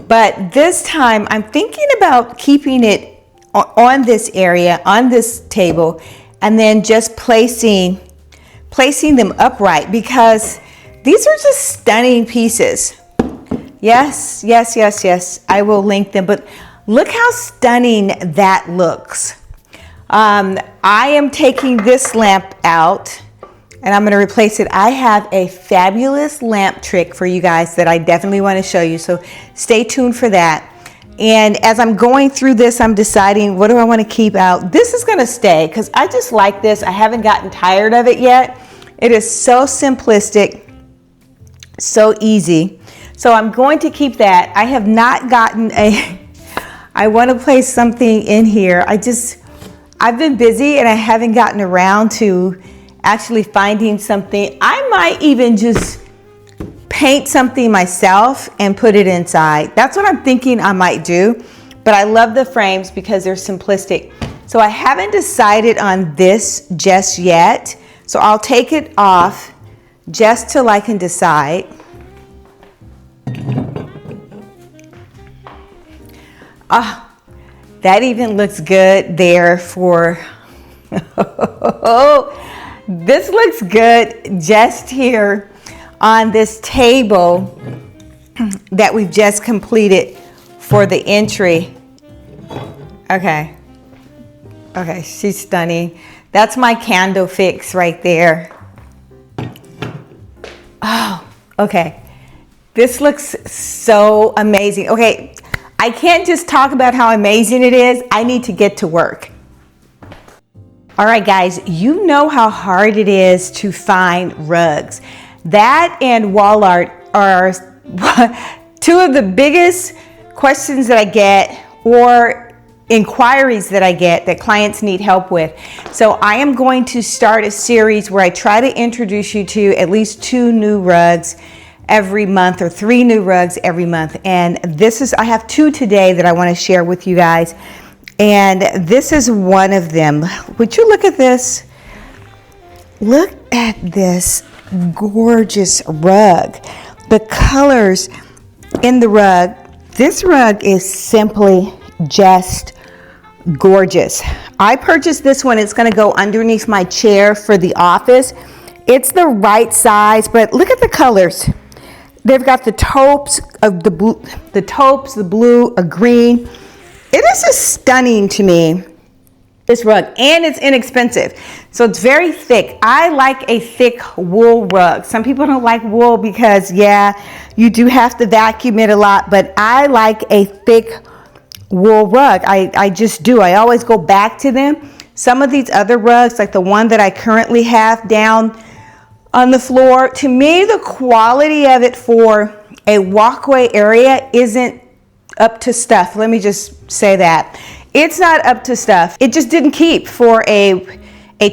But this time I'm thinking about keeping it on this area, on this table, and then just placing them upright because these are just stunning pieces. Yes, yes, yes, yes. I will link them, but look how stunning that looks. I am taking this lamp out and I'm going to replace it. I have a fabulous lamp trick for you guys that I definitely want to show you, so stay tuned for that. And as I'm going through this, I'm deciding what do I want to keep out. This is going to stay because I just like this. I haven't gotten tired of it yet. It is so simplistic, so easy. So I'm going to keep that. I have not gotten I want to place something in here. I've been busy and I haven't gotten around to actually finding something. I might even just paint something myself and put it inside. That's what I'm thinking I might do. But I love the frames because they're simplistic. So I haven't decided on this just yet. So I'll take it off just till I can decide. Ah, that even looks good there for, this looks good just here on this table that we've just completed for the entry. Okay, she's stunning. That's my candle fix right there. Oh, okay. This looks so amazing. Okay, I can't just talk about how amazing it is. I need to get to work. All right, guys, you know how hard it is to find rugs. That and wall art are two of the biggest questions that I get or inquiries that I get that clients need help with. So I am going to start a series where I try to introduce you to at least 2 new rugs every month or 3 new rugs every month. And I have 2 today that I want to share with you guys. And this is one of them. Would you look at this? Look at this gorgeous rug. The colors in the rug. This rug is simply just gorgeous. I purchased this one. It's going to go underneath my chair for the office. It's the right size, but look at the colors. They've got the taupes of the blue, a green. It is just stunning to me, this rug, and it's inexpensive. So it's very thick. I like a thick wool rug. Some people don't like wool because, yeah, you do have to vacuum it a lot, but I like a thick wool rug. I just do. I always go back to them. Some of these other rugs, like the one that I currently have down on the floor, to me, the quality of it for a walkway area isn't up to stuff. Let me just say that. It's not up to stuff. It just didn't keep for a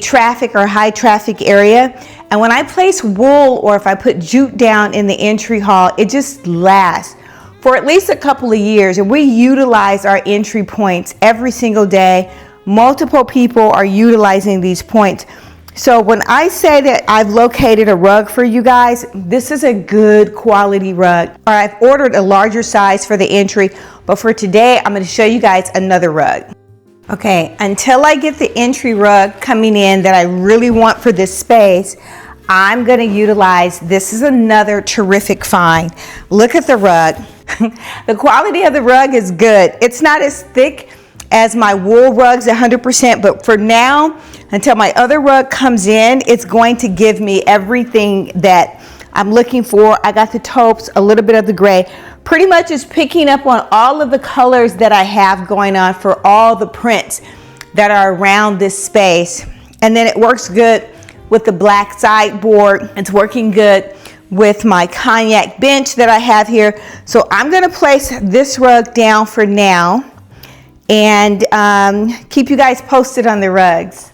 traffic or high traffic area. And when I place wool or if I put jute down in the entry hall, it just lasts for at least a couple of years. And we utilize our entry points every single day. Multiple people are utilizing these points. So when I say that I've located a rug for you guys, this is a good quality rug. Or I've ordered a larger size for the entry, but for today, I'm going to show you guys another rug. Okay, until I get the entry rug coming in that I really want for this space, I'm going to utilize, this is another terrific find. Look at the rug. The quality of the rug is good. It's not as thick as my wool rugs 100%, but for now, until my other rug comes in, it's going to give me everything that I'm looking for. I got the taupes, a little bit of the gray. Pretty much is picking up on all of the colors that I have going on for all the prints that are around this space. And then it works good with the black sideboard. It's working good with my cognac bench that I have here. So I'm going to place this rug down for now and keep you guys posted on the rugs.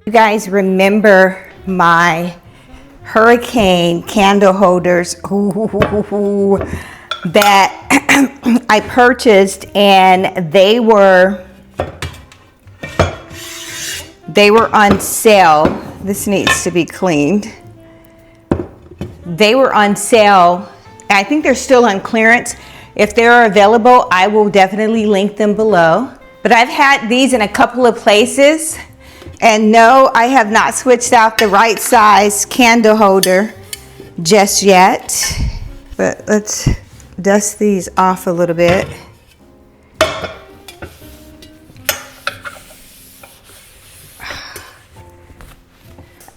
You guys remember my hurricane candle holders that I purchased, and they were on sale. This needs to be cleaned. They were on sale. I think they're still on clearance. If they're available, I will definitely link them below. But I've had these in a couple of places. And no, I have not switched out the right size candle holder just yet, but let's dust these off a little bit.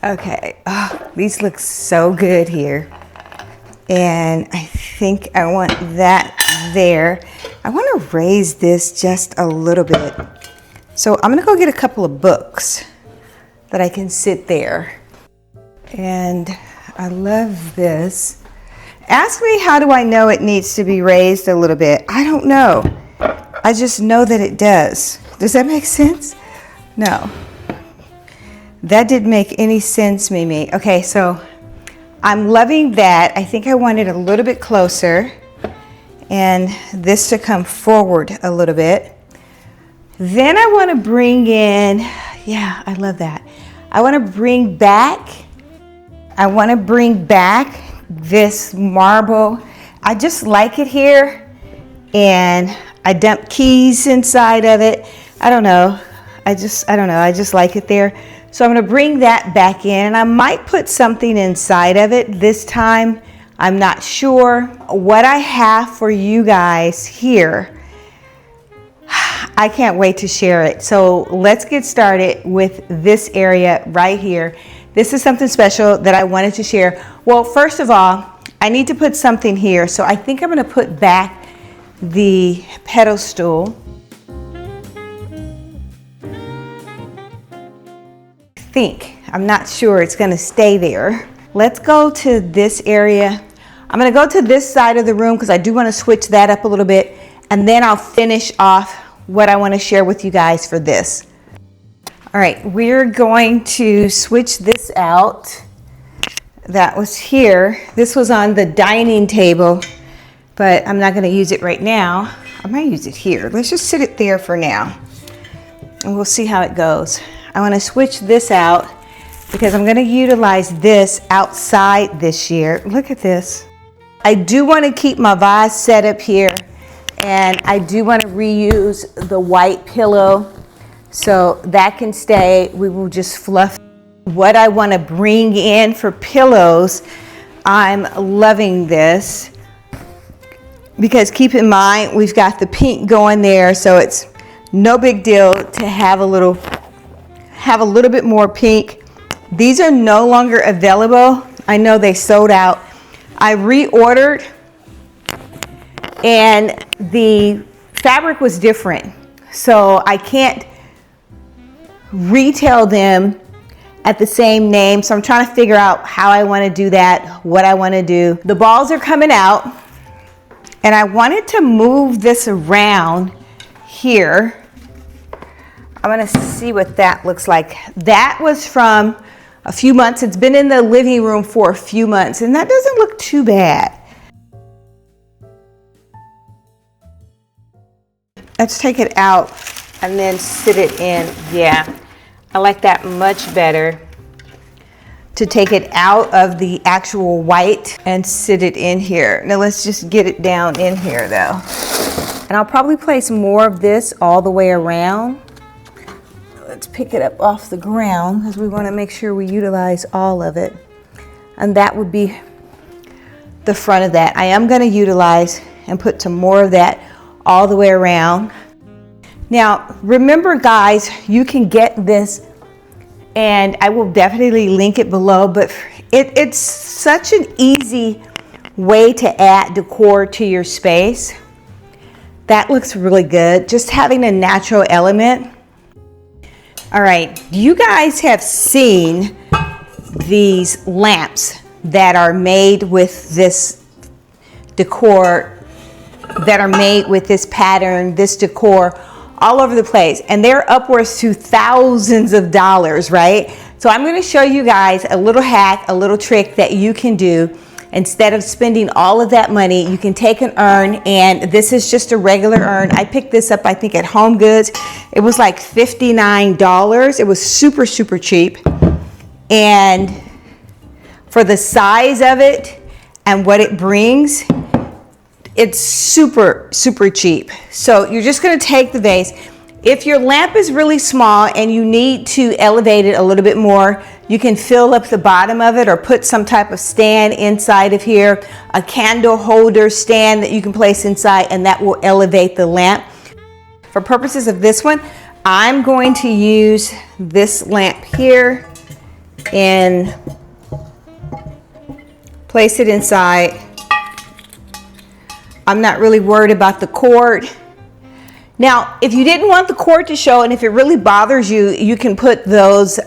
Okay, oh, these look so good here. And I think I want that there. I want to raise this just a little bit. So I'm gonna go get a couple of books that I can sit there. And I love this. Ask me, how do I know it needs to be raised a little bit? I don't know. I just know that it does. Does that make sense? No. That didn't make any sense, Mimi. Okay, so I'm loving that. I think I want it a little bit closer and this to come forward a little bit. Then I want to bring in, yeah, I love that. I want to bring back this marble. I just like it here, and I dump keys inside of it. I don't know. I just like it there. So I'm going to bring that back in, and I might put something inside of it this time. I'm not sure. What I have for you guys here, I can't wait to share it. So let's get started with this area right here. This is something special that I wanted to share. Well, first of all, I need to put something here. So I think I'm going to put back the pedestal. I'm not sure it's going to stay there. Let's go to this area. I'm going to go to this side of the room because I do want to switch that up a little bit, and then I'll finish off what I want to share with you guys for this. All right, we're going to switch this out. That was here. This was on the dining table, but I'm not going to use it right now. I might use it here. Let's just sit it there for now, and we'll see how it goes. I want to switch this out because I'm going to utilize this outside this year. Look at this. I do want to keep my vase set up here, and I do want to reuse the white pillow, so that can stay. We will just fluff. What I want to bring in for pillows, I'm loving this, because keep in mind we've got the pink going there, so it's no big deal to have a little bit more pink. These are no longer available. I know they sold out. I reordered, and the fabric was different, so I can't retail them at the same name. So I'm trying to figure out how I want to do that, what I want to do. The balls are coming out, and I wanted to move this around here. I want to see what that looks like. That was from a few months. It's been in the living room for a few months, and that doesn't look too bad. Let's take it out and then sit it in. Yeah, I like that much better, to take it out of the actual white and sit it in here. Now let's just get it down in here though. And I'll probably place more of this all the way around. Let's pick it up off the ground because we want to make sure we utilize all of it. And that would be the front of that. I am going to utilize and put some more of that all the way around. Now, remember guys, you can get this, and I will definitely link it below, but it's such an easy way to add decor to your space. That looks really good, just having a natural element. All right, you guys have seen these lamps that are made with this decor, that are made with this pattern, this decor, all over the place, and they're upwards to thousands of dollars, right? So I'm going to show you guys a little hack, a little trick that you can do. Instead of spending all of that money, you can take an urn, and this is just a regular urn. I picked this up, I think, at Home Goods. It was like $59. It was super, super cheap. And for the size of it and what it brings, it's super, super cheap. So you're just going to take the vase. If your lamp is really small and you need to elevate it a little bit more, You can fill up the bottom of it or put some type of stand inside of here, a candle holder stand that you can place inside, and that will elevate the lamp. For purposes of this one, I'm going to use this lamp here and place it inside. I'm not really worried about the cord. Now, if you didn't want the cord to show and if it really bothers you, you can put those,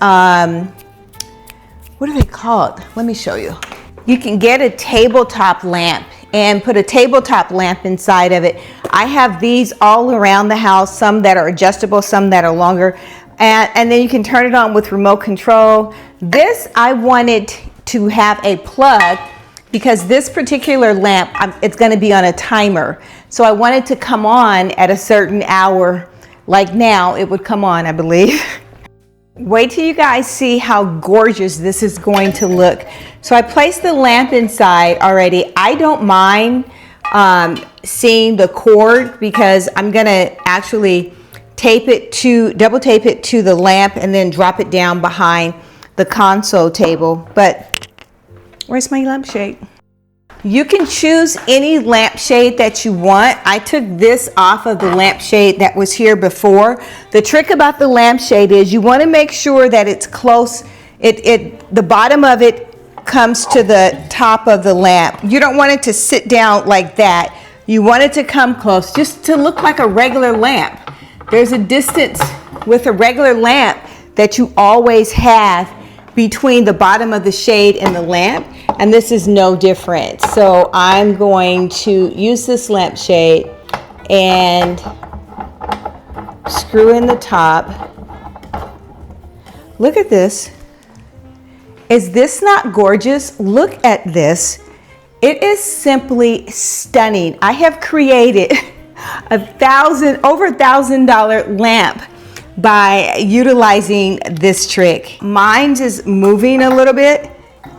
what are they called? Let me show you. You can get a tabletop lamp and put a tabletop lamp inside of it. I have these all around the house, some that are adjustable, some that are longer. And then you can turn it on with remote control. This, I wanted to have a plug because this particular lamp, it's gonna be on a timer. So I wanted to come on at a certain hour, like now it would come on, I believe. Wait till you guys see how gorgeous this is going to look. So I placed the lamp inside already. I don't mind seeing the cord because I'm gonna actually double tape it to the lamp and then drop it down behind the console table. But where's my lampshade? You can choose any lampshade that you want. I took this off of the lampshade that was here before. The trick about the lampshade is you want to make sure that it's close. The bottom of it comes to the top of the lamp. You don't want it to sit down like that. You want it to come close, just to look like a regular lamp. There's a distance with a regular lamp that you always have between the bottom of the shade and the lamp, and this is no different. So I'm going to use this lampshade and screw in the top. Look at this. Is this not gorgeous? Look at this. It is simply stunning. I have created over $1,000 lamp by utilizing this trick. Mine is moving a little bit.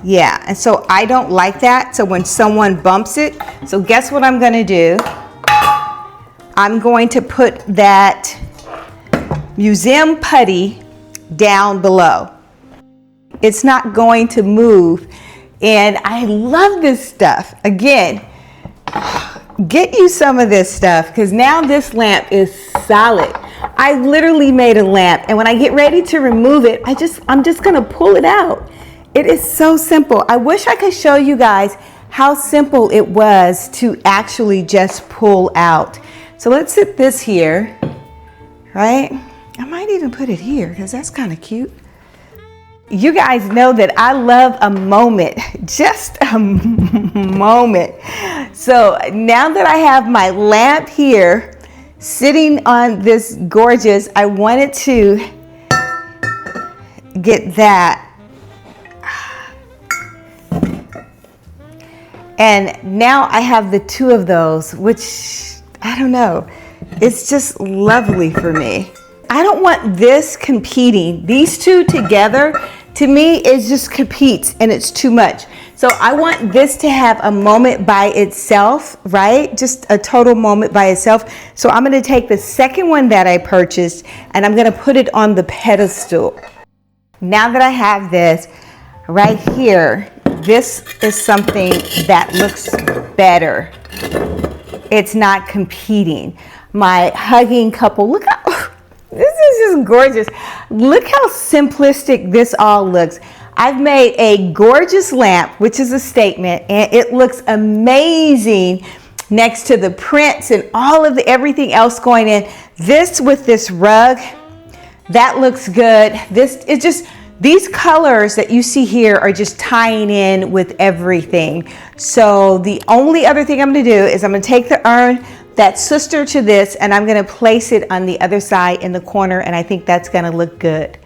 Yeah, and so I don't like that. So when someone bumps it, so guess what I'm gonna do? I'm going to put that museum putty down below. It's not going to move. And I love this stuff. Again, get you some of this stuff because now this lamp is solid. I literally made a lamp, and when I get ready to remove it, I'm just gonna pull it out. It is so simple. I wish I could show you guys how simple it was to actually just pull out. So let's sit this here, right? I might even put it here because that's kind of cute. You guys know that I love a moment, just a moment. So now that I have my lamp here, sitting on this gorgeous, I wanted to get that. And now I have the two of those, which I don't know, it's just lovely for me. I don't want this competing. These two together, to me, it just competes and it's too much. So I want this to have a moment by itself, right? Just a total moment by itself. So I'm gonna take the second one that I purchased and I'm gonna put it on the pedestal. Now that I have this right here, this is something that looks better. It's not competing. My hugging couple, look how, this is just gorgeous. Look how simplistic this all looks. I've made a gorgeous lamp, which is a statement, and it looks amazing next to the prints and all of everything else going in. This with this rug, that looks good. These colors that you see here are just tying in with everything. So the only other thing I'm gonna do is I'm gonna take the urn that's sister to this and I'm gonna place it on the other side in the corner, and I think that's gonna look good.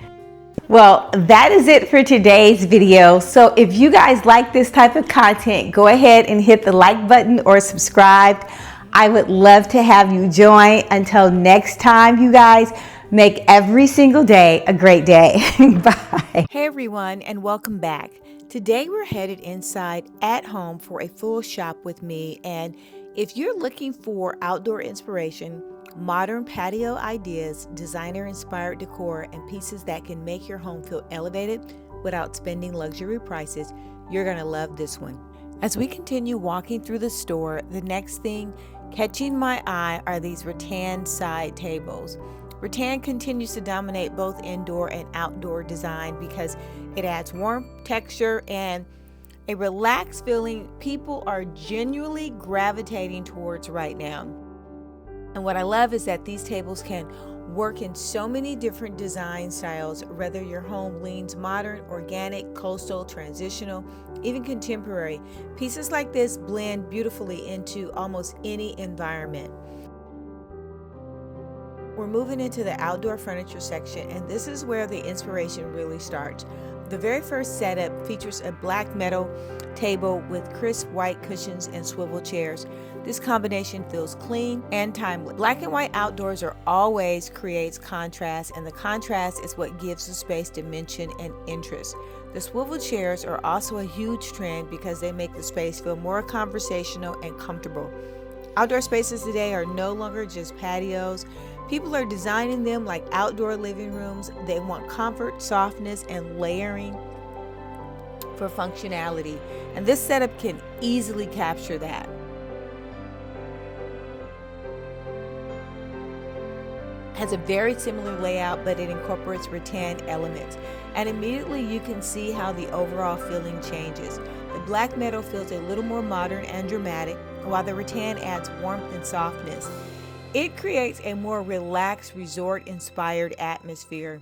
Well, that is it for today's video. So if you guys like this type of content, go ahead and hit the like button or subscribe. I would love to have you join. Until next time, you guys, make every single day a great day. Bye. Hey everyone, and welcome back. Today we're headed inside at home for a full shop with me, and if you're looking for outdoor inspiration, modern patio ideas, designer-inspired decor, and pieces that can make your home feel elevated, without spending luxury prices, you're going to love this one. As we continue walking through the store, the next thing catching my eye are these rattan side tables. Rattan continues to dominate both indoor and outdoor design because it adds warmth, texture, and a relaxed feeling people are genuinely gravitating towards right now. And what I love is that these tables can work in so many different design styles, whether your home leans modern, organic, coastal, transitional, even contemporary. Pieces like this blend beautifully into almost any environment. We're moving into the outdoor furniture section, and this is where the inspiration really starts. The very first setup features a black metal table with crisp white cushions and swivel chairs. This combination feels clean and timeless. Black and white outdoors always creates contrast, and the contrast is what gives the space dimension and interest. The swivel chairs are also a huge trend because they make the space feel more conversational and comfortable. Outdoor spaces today are no longer just patios. People are designing them like outdoor living rooms. They want comfort, softness, and layering for functionality. And this setup can easily capture that. Has a very similar layout, but it incorporates rattan elements. And immediately you can see how the overall feeling changes. The black metal feels a little more modern and dramatic, while the rattan adds warmth and softness. It creates a more relaxed, resort-inspired atmosphere.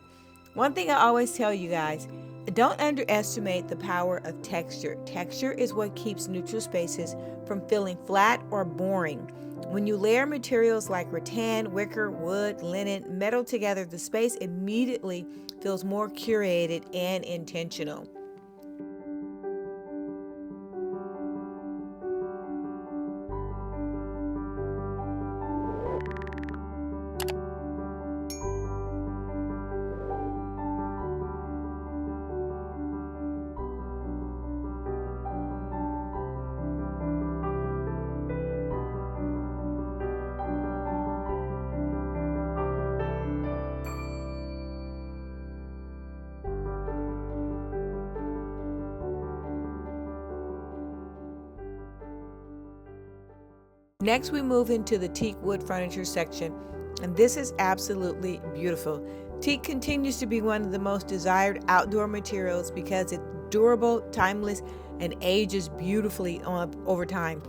One thing I always tell you guys, don't underestimate the power of texture. Texture is what keeps neutral spaces from feeling flat or boring. When you layer materials like rattan, wicker, wood, linen, metal together, the space immediately feels more curated and intentional. Next, we move into the teak wood furniture section, and this is absolutely beautiful. Teak continues to be one of the most desired outdoor materials because it's durable, timeless, and ages beautifully over time.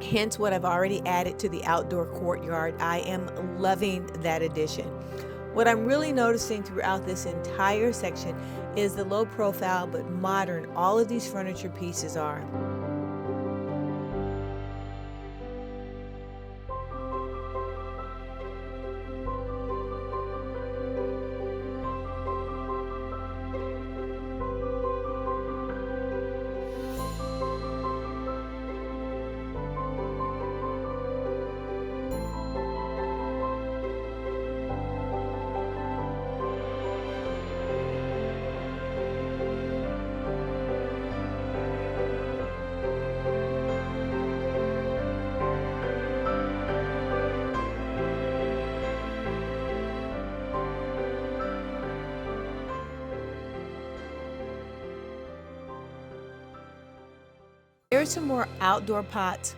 Hence what I've already added to the outdoor courtyard. I am loving that addition. What I'm really noticing throughout this entire section is the low profile but modern all of these furniture pieces are. There's some more outdoor pots,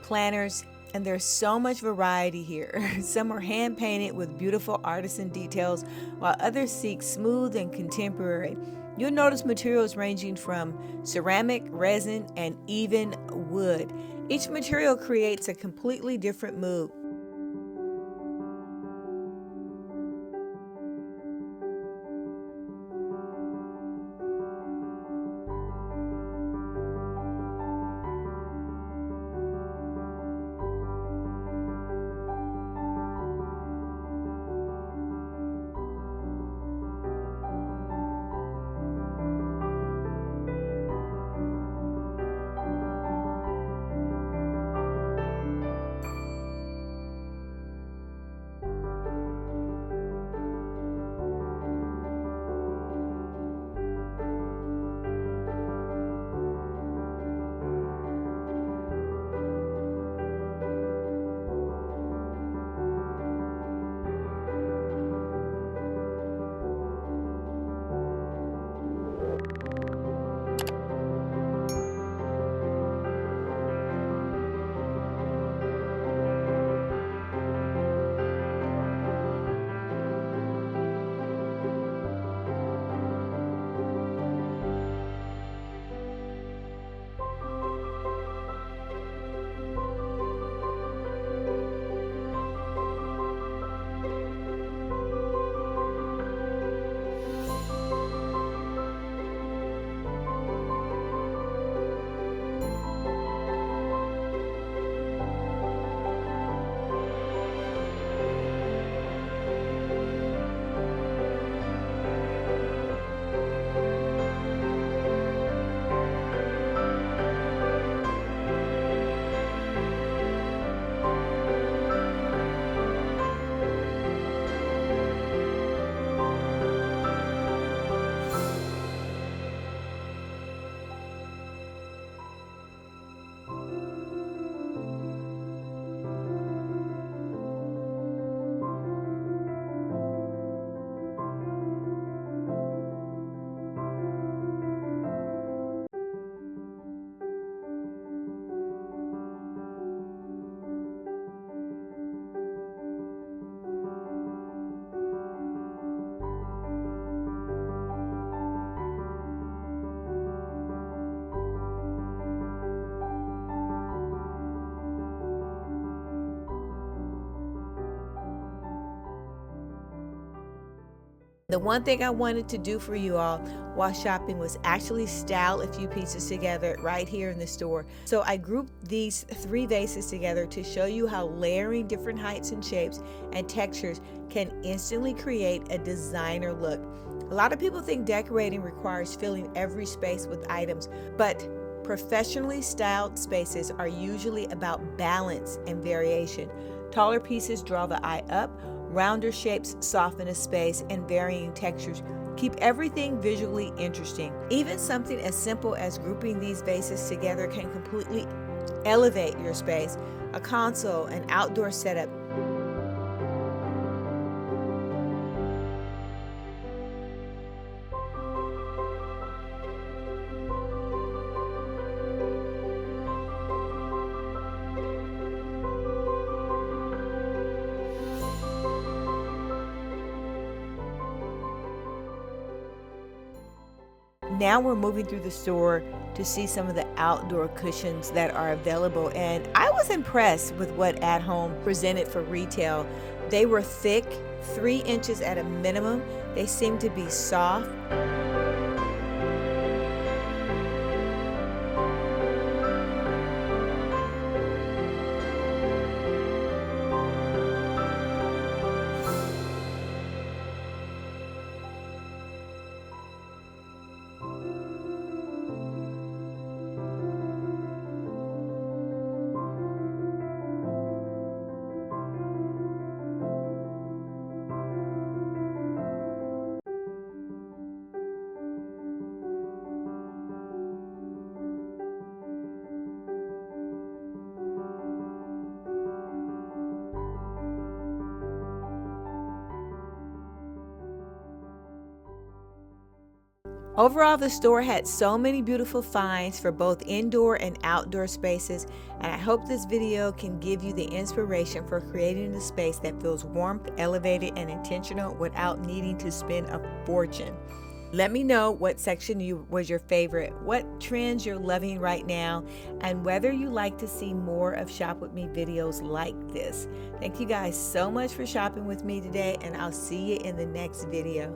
planters, and there's so much variety here. Some are hand painted with beautiful artisan details, while others seek smooth and contemporary. You'll notice materials ranging from ceramic, resin, and even wood. Each material creates a completely different mood. The one thing I wanted to do for you all while shopping was actually style a few pieces together right here in the store. So I grouped these 3 vases together to show you how layering different heights and shapes and textures can instantly create a designer look. A lot of people think decorating requires filling every space with items, but professionally styled spaces are usually about balance and variation. Taller pieces draw the eye up, rounder shapes soften a space, and varying textures keep everything visually interesting. Even something as simple as grouping these vases together can completely elevate your space. A console, an outdoor setup, now we're moving through the store to see some of the outdoor cushions that are available, and I was impressed with what At Home presented for retail. They were thick, 3 inches at a minimum. They seemed to be soft. Overall, the store had so many beautiful finds for both indoor and outdoor spaces, and I hope this video can give you the inspiration for creating a space that feels warmth, elevated, and intentional without needing to spend a fortune. Let me know what section was your favorite, what trends you're loving right now, and whether you like to see more of Shop With Me videos like this. Thank you guys so much for shopping with me today, and I'll see you in the next video.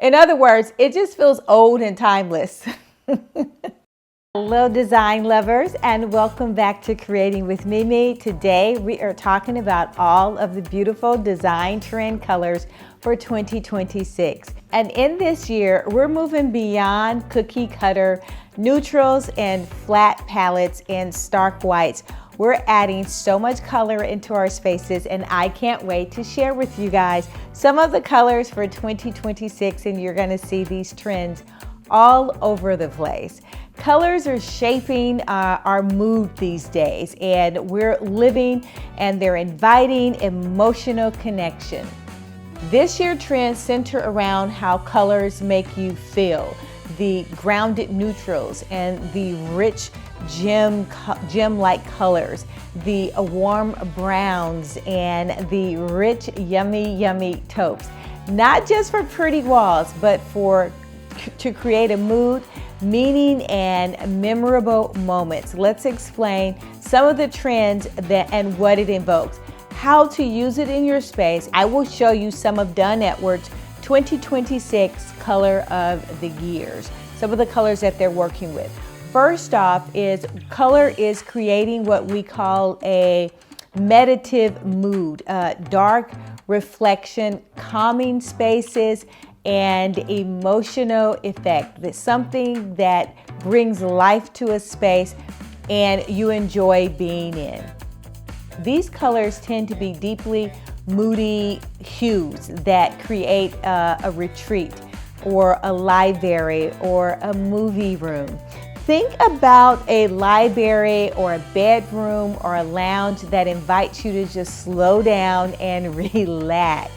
In other words, it just feels old and timeless. Hello design lovers, and welcome back to Creating with Mimi. Today we are talking about all of the beautiful design trend colors for 2026. And in this year, we're moving beyond cookie cutter neutrals and flat palettes and stark whites. We're adding so much color into our spaces, and I can't wait to share with you guys some of the colors for 2026, and you're gonna see these trends all over the place. Colors are shaping our mood these days, and we're living and they're inviting emotional connection. This year trends center around how colors make you feel. The grounded neutrals and the rich gem-like colors, the warm browns and the rich yummy taupes. Not just for pretty walls, but to create a mood, meaning, and memorable moments. Let's explain some of the trends and what it invokes. How to use it in your space. I will show you some of Dunn Edwards' 2026 color of the years, some of the colors that they're working with. First off is color is creating what we call a meditative mood, dark reflection, calming spaces, and emotional effect. That's something that brings life to a space and you enjoy being in. These colors tend to be deeply moody hues that create a retreat or a library or a movie room. Think about a library or a bedroom or a lounge that invites you to just slow down and relax.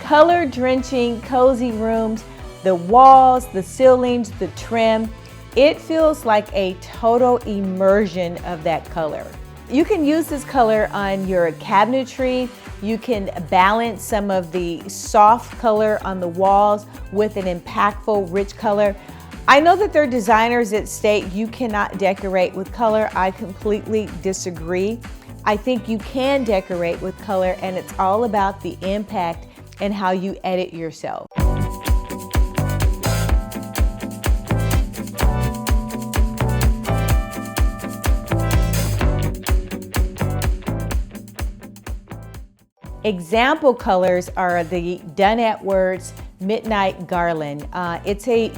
Color drenching cozy rooms, the walls, the ceilings, the trim, it feels like a total immersion of that color. You can use this color on your cabinetry. You can balance some of the soft color on the walls with an impactful, rich color. I know that there are designers that state you cannot decorate with color. I completely disagree. I think you can decorate with color, and it's all about the impact and how you edit yourself. Example colors are the Dunn Edwards Midnight Garland. It's a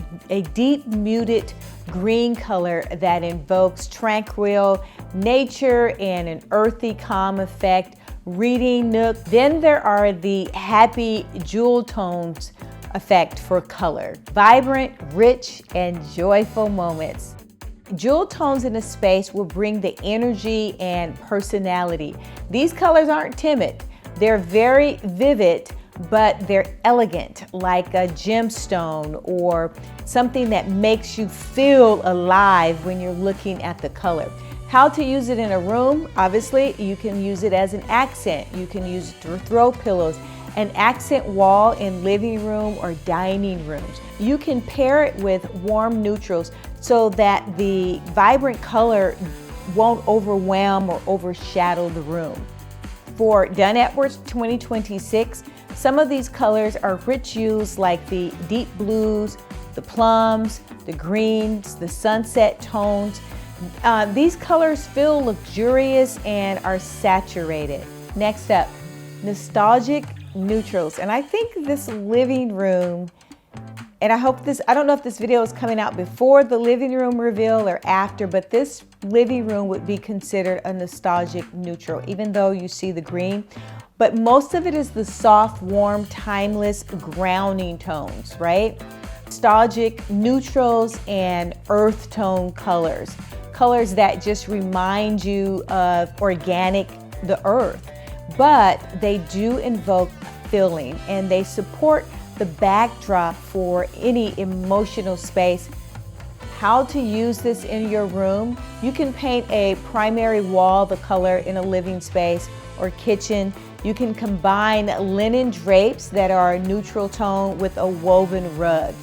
deep muted green color that invokes tranquil nature and an earthy calm effect, reading nook. Then there are the happy jewel tones effect for color. Vibrant, rich, and joyful moments. Jewel tones in a space will bring the energy and personality. These colors aren't timid. They're very vivid, but they're elegant, like a gemstone or something that makes you feel alive when you're looking at the color. How to use it in a room? Obviously, you can use it as an accent. You can use it to throw pillows, an accent wall in living room or dining rooms. You can pair it with warm neutrals so that the vibrant color won't overwhelm or overshadow the room. For Dunn Edwards 2026, some of these colors are rich hues like the deep blues, the plums, the greens, the sunset tones. These colors feel luxurious and are saturated. Next up, nostalgic neutrals. And I think this living room, and I don't know if this video is coming out before the living room reveal or after, but this living room would be considered a nostalgic neutral, even though you see the green. But most of it is the soft, warm, timeless, grounding tones, right? Nostalgic neutrals and earth tone colors. Colors that just remind you of organic, the earth. But they do invoke feeling, and they support the backdrop for any emotional space. How to use this in your room? You can paint a primary wall the color in a living space or kitchen. You can combine linen drapes that are a neutral tone with a woven rug,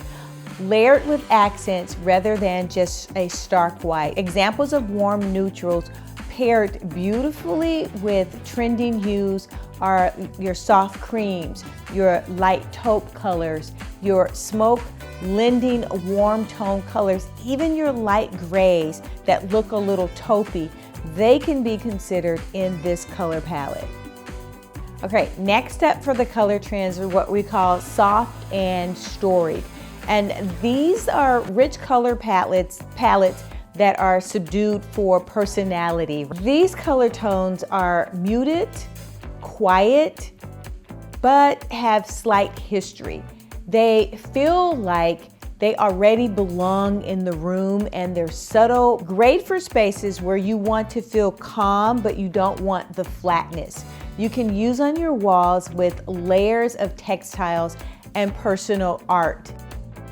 layered with accents rather than just a stark white. Examples of warm neutrals paired beautifully with trending hues are your soft creams, your light taupe colors, your smoke lending warm tone colors, even your light grays that look a little taupey, they can be considered in this color palette. Okay, next up for the color trends are what we call soft and storied. And these are rich color palettes that are subdued for personality. These color tones are muted, quiet, but have slight history. They feel like they already belong in the room, and they're subtle, great for spaces where you want to feel calm, but you don't want the flatness. You can use on your walls with layers of textiles and personal art.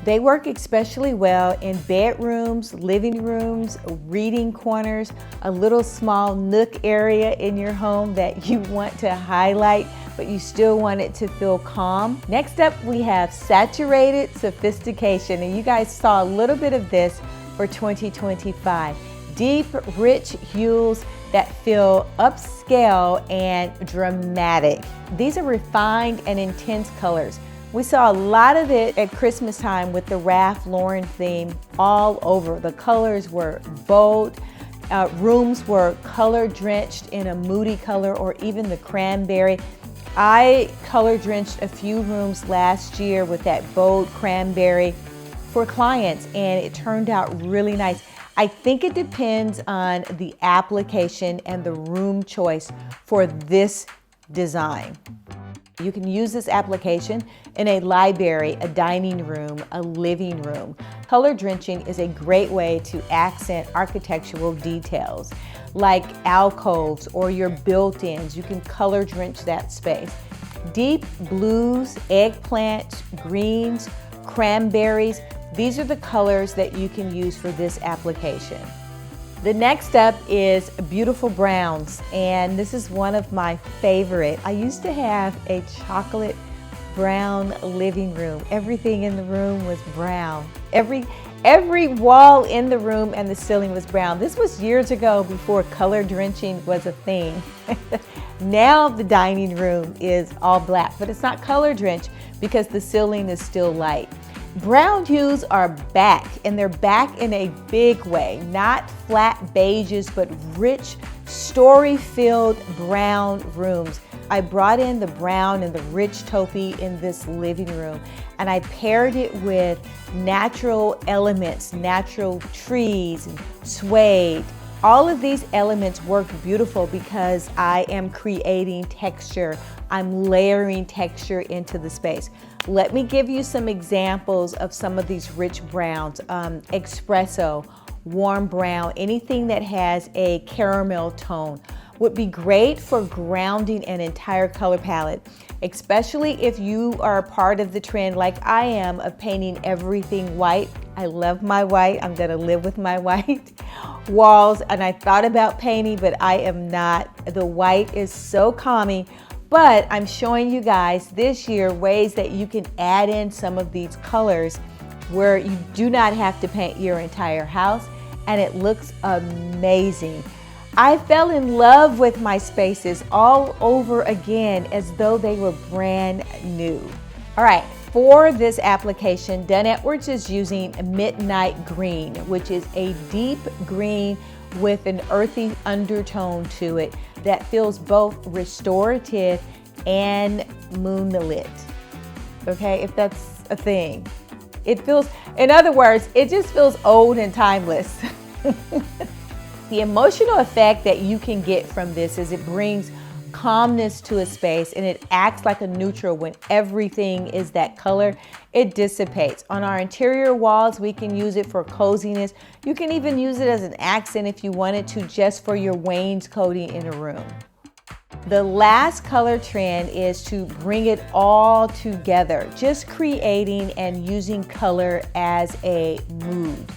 They work especially well in bedrooms, living rooms, reading corners, a little small nook area in your home that you want to highlight, but you still want it to feel calm. Next up, we have saturated sophistication, and you guys saw a little bit of this for 2025. Deep, rich hues that feel upscale and dramatic. These are refined and intense colors. We saw a lot of it at Christmas time with the Ralph Lauren theme all over. The colors were bold. Rooms were color drenched in a moody color or even the cranberry. I color drenched a few rooms last year with that bold cranberry for clients, and it turned out really nice. I think it depends on the application and the room choice for this design. You can use this application in a library, a dining room, a living room. Color drenching is a great way to accent architectural details like alcoves or your built-ins. You can color drench that space. Deep blues, eggplants, greens, cranberries, these are the colors that you can use for this application. The next up is beautiful browns, and this is one of my favorite. I used to have a chocolate brown living room. Everything in the room was brown. Every wall in the room and the ceiling was brown. This was years ago before color drenching was a thing. Now the dining room is all black, but it's not color drenched because the ceiling is still light. Brown hues are back, and they're back in a big way. Not flat beiges, but rich, story-filled brown rooms. I brought in the brown and the rich taupey in this living room, and I paired it with natural elements, natural trees, and suede. All of these elements work beautiful because I am creating texture. I'm layering texture into the space. Let me give you some examples of some of these rich browns. Espresso, warm brown, anything that has a caramel tone would be great for grounding an entire color palette, especially if you are a part of the trend like I am of painting everything white. I love my white. I'm gonna live with my white walls, and I thought about painting, but I am not. The white is so calming, but I'm showing you guys this year ways that you can add in some of these colors where you do not have to paint your entire house, and it looks amazing. I fell in love with my spaces all over again as though they were brand new. All right, for this application, Dunn Edwards is using Midnight Green, which is a deep green with an earthy undertone to it that feels both restorative and moonlit. Okay, if that's a thing. It feels, in other words, it just feels old and timeless. The emotional effect that you can get from this is it brings calmness to a space, and it acts like a neutral. When everything is that color, it dissipates. On our interior walls, we can use it for coziness. You can even use it as an accent if you wanted to, just for your wainscoting in a room. The last color trend is to bring it all together, just creating and using color as a mood.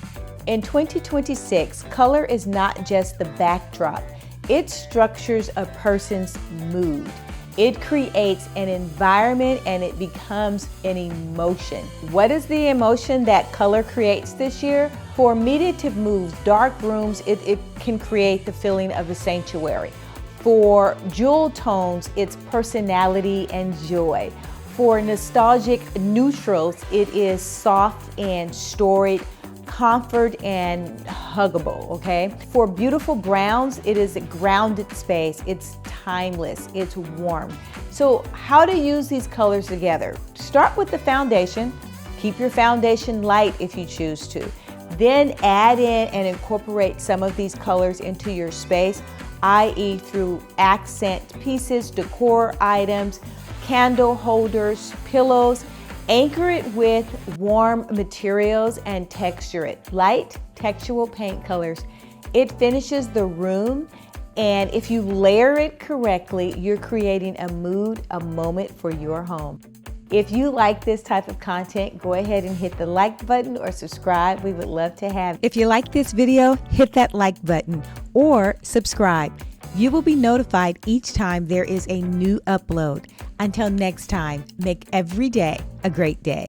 In 2026, color is not just the backdrop. It structures a person's mood. It creates an environment, and it becomes an emotion. What is the emotion that color creates this year? For meditative moods, dark rooms, it can create the feeling of a sanctuary. For jewel tones, it's personality and joy. For nostalgic neutrals, it is soft and storied, comfort and huggable, okay? For beautiful browns, it is a grounded space. It's timeless, it's warm. So how to use these colors together? Start with the foundation. Keep your foundation light if you choose to. Then add in and incorporate some of these colors into your space, i.e. through accent pieces, decor items, candle holders, pillows. Anchor it with warm materials and texture it. Light textural paint colors. It finishes the room, and if you layer it correctly, you're creating a mood, a moment for your home. If you like this type of content, go ahead and hit the like button or subscribe. We would love to have you. If you like this video, hit that like button or subscribe. You will be notified each time there is a new upload. Until next time, make every day a great day.